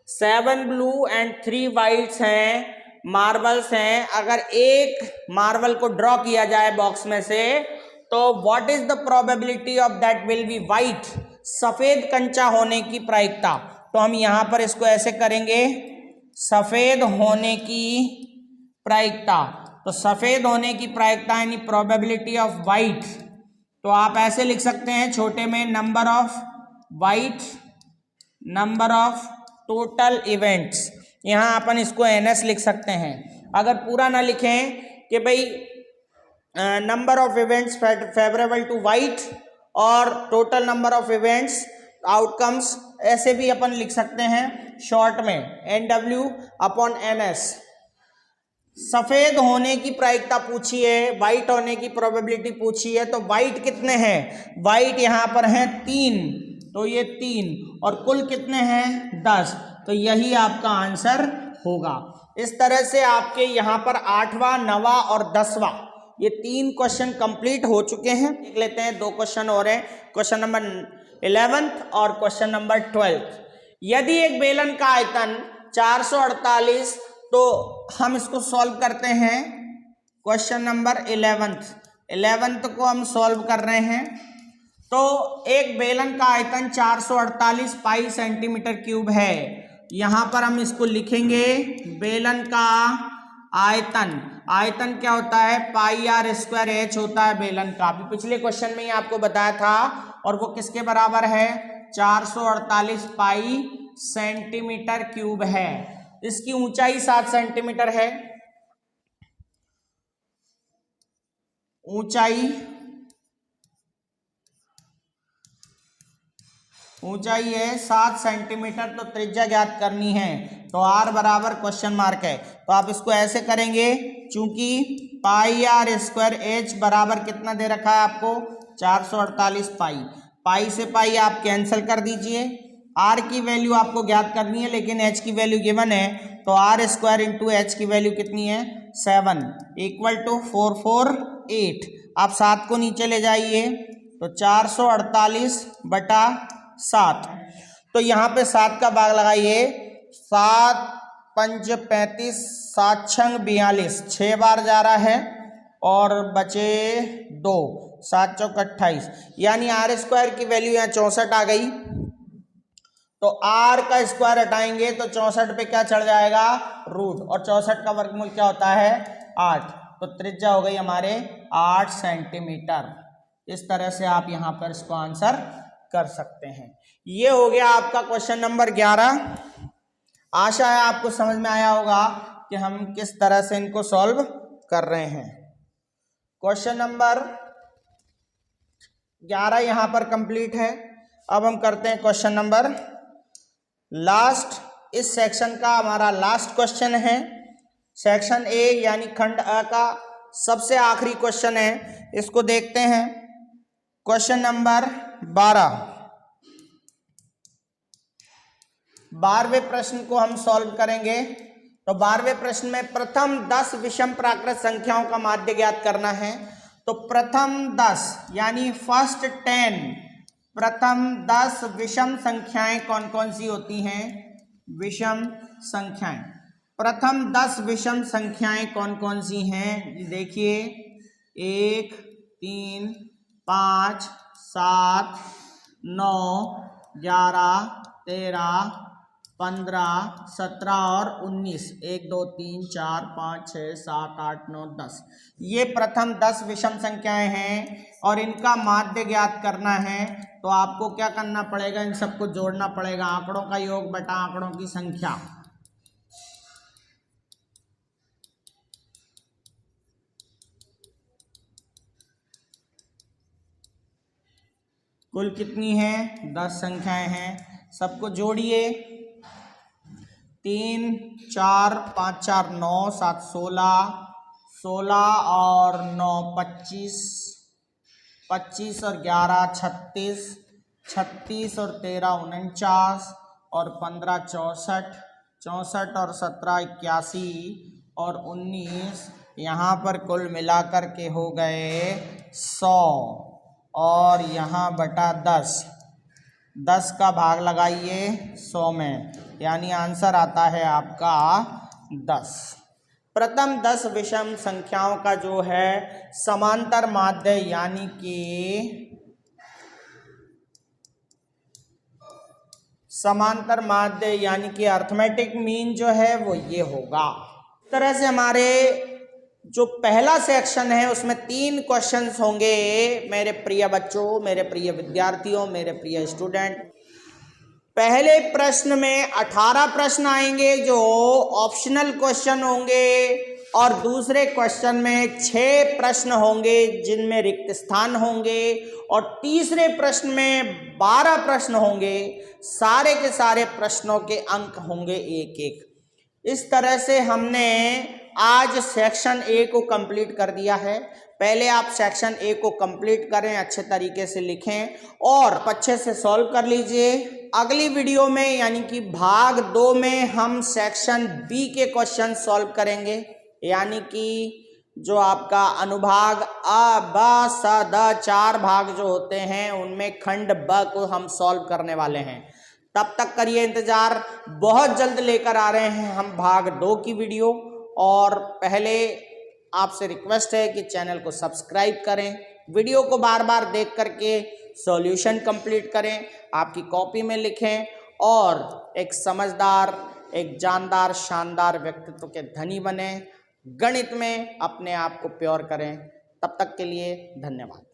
7 ब्लू एंड 3 वाइट्स हैं, मार्बल्स हैं। अगर एक मार्बल को ड्रॉ किया जाए बॉक्स में से, तो what is the probability of that will be white, सफेद कंचा होने की प्रायिकता। तो हम यहां पर इसको ऐसे करेंगे, सफेद होने की प्रायिकता। तो सफेद होने की प्रायिकता यानी प्रोबेबिलिटी ऑफ वाइट, तो आप ऐसे लिख सकते हैं छोटे में number of white, number of total events. यहाँ अपन इसको NS लिख सकते हैं। अगर पूरा ना लिखें कि भाई number of events favourable to white और total number of events outcomes, ऐसे भी अपन लिख सकते हैं शॉर्ट में NW/NS। सफेद होने की प्रायिकता पूछी है, वाइट होने की प्रोबेबिलिटी पूछी है। तो वाइट कितने हैं? वाइट यहाँ पर हैं 3, तो ये 3, और कुल कितने हैं? 10। तो यही आपका आंसर होगा। इस तरह से आपके यहाँ पर 8वां, 9वां और 10वां ये 3 क्वेश्चन कंप्लीट हो चुके हैं। देख लेते हैं 2 क्वेश्चन और हैं, क्वेश्चन नंबर 11 और क्वेश्चन नंबर 12। यदि एक बेलन का आयतन 448, तो हम इसको सॉल्व करते हैं। क्वेश्चन नंबर 11 को हम सॉल्व कर रहे हैं। तो एक बेलन का आयतन 448 पाई सेंटीमीटर क्यूब है। यहां पर हम इसको लिखेंगे बेलन का आयतन। आयतन क्या होता है? पाई आर स्क्वायर एच होता है बेलन का। अभी पिछले क्वेश्चन में ही आपको बताया था, और वो किसके बराबर है? 448 पाई सेंटीमीटर क्यूब है। इसकी ऊंचाई 7 सेंटीमीटर है। ऊंचाई है 7 सेंटीमीटर। तो त्रिज्या ज्ञात करनी है, तो आर बराबर क्वेश्चन मार्क है। तो आप इसको ऐसे करेंगे, चूंकि पाई आर स्क्वायर एच बराबर कितना दे रखा है आपको? 448 पाई। पाई से पाई आप कैंसिल कर दीजिए। आर की वैल्यू आपको ज्ञात करनी है, लेकिन एच की वैल्यू गिवन है, तो आर स्क्वायर इंटू एच की वैल्यू कितनी है? 7 इक्वल टू 448। आप 7 को नीचे ले जाइए, तो 448/7। तो यहाँ पे 7 का भाग लगाइए, 7 पंच 35, 7 छंग 42, 6 बार जा रहा है और बचे 2, 7 चौक 28, यानी आर स्क्वायर की वैल्यू यहाँ 64 आ गई। तो आर का स्क्वायर हटाएंगे तो 64 पे क्या चढ़ जाएगा, रूट, और 64 का वर्गमूल क्या होता है, 8। तो त्रिज्या हो गई हमारे 8 सेंटीमीटर। इस तरह से आप यहाँ पर इसको आंसर कर सकते हैं। ये हो गया आपका क्वेश्चन नंबर 11। आशा है आपको समझ में आया होगा कि हम किस तरह से इनको सॉल्व कर रहे हैं। क्वेश्चन नंबर 11 यहाँ पर कंप्लीट है। अब हम करते हैं क्वेश्चन नंबर लास्ट। इस सेक्शन का हमारा लास्ट क्वेश्चन है, सेक्शन ए यानी खंड अ का सबसे आखिरी क्वेश्चन है। इसको देखते हैं। क्वेश्चन नंबर 12, 12वें प्रश्न को हम सॉल्व करेंगे। तो 12वें प्रश्न में प्रथम 10 विषम प्राकृत संख्याओं का माध्य ज्ञात करना है। तो प्रथम 10 यानी फर्स्ट 10, प्रथम 10 विषम संख्याएं कौन कौन सी होती हैं, विषम संख्याएं। प्रथम 10 विषम संख्याएं कौन कौन सी हैं, देखिए 1, 3, 5, 7, 9, 11, 13, 15, 17 और 19, 1, 2, 3, 4, 5, 6, 7, 8, 9, 10, ये प्रथम 10 विषम संख्याएं हैं और इनका माध्य ज्ञात करना है। तो आपको क्या करना पड़ेगा, इन सबको जोड़ना पड़ेगा, आंकड़ों का योग बटा आंकड़ों की संख्या। कुल कितनी है, 10 संख्याएं हैं, सबको जोड़िए। 3, 4, 5, 4, 9, 7, 16, 16 और 9, 25, 25 और 11, 36, 36 और 13, 49 और 15, 64, 64 और 17, 81 और 19, यहाँ पर कुल मिलाकर के हो गए 100 और यहाँ बटा 10, 10 का भाग लगाइए 100 में, यानी आंसर आता है आपका 10। प्रथम 10 विषम संख्याओं का जो है समांतर माध्य यानी कि समांतर माध्य यानी कि अर्थमेटिक मीन जो है वो ये होगा। इस तरह से हमारे जो पहला सेक्शन है उसमें 3 क्वेश्चंस होंगे मेरे प्रिय बच्चों, मेरे प्रिय विद्यार्थियों, मेरे प्रिय स्टूडेंट। पहले प्रश्न में 18 प्रश्न आएंगे जो ऑप्शनल क्वेश्चन होंगे और दूसरे क्वेश्चन में 6 प्रश्न होंगे जिनमें रिक्त स्थान होंगे और तीसरे प्रश्न में 12 प्रश्न होंगे, सारे के सारे प्रश्नों के अंक होंगे 1-1। इस तरह से हमने आज सेक्शन ए को कंप्लीट कर दिया है। पहले आप सेक्शन ए को कंप्लीट करें, अच्छे तरीके से लिखें और अच्छे से सॉल्व कर लीजिए। अगली वीडियो में यानी कि भाग 2 में हम सेक्शन बी के क्वेश्चन सॉल्व करेंगे, यानी कि जो आपका अनुभाग अ ब स द 4 भाग जो होते हैं उनमें खंड ब को हम सॉल्व करने वाले हैं। तब तक करिए इंतजार, बहुत जल्द लेकर आ रहे हैं हम भाग 2 की वीडियो। और पहले आपसे रिक्वेस्ट है कि चैनल को सब्सक्राइब करें, वीडियो को बार बार देख करके सॉल्यूशन कंप्लीट करें, आपकी कॉपी में लिखें और एक समझदार, एक जानदार, शानदार व्यक्तित्व के धनी बने, गणित में अपने आप को प्योर करें। तब तक के लिए धन्यवाद।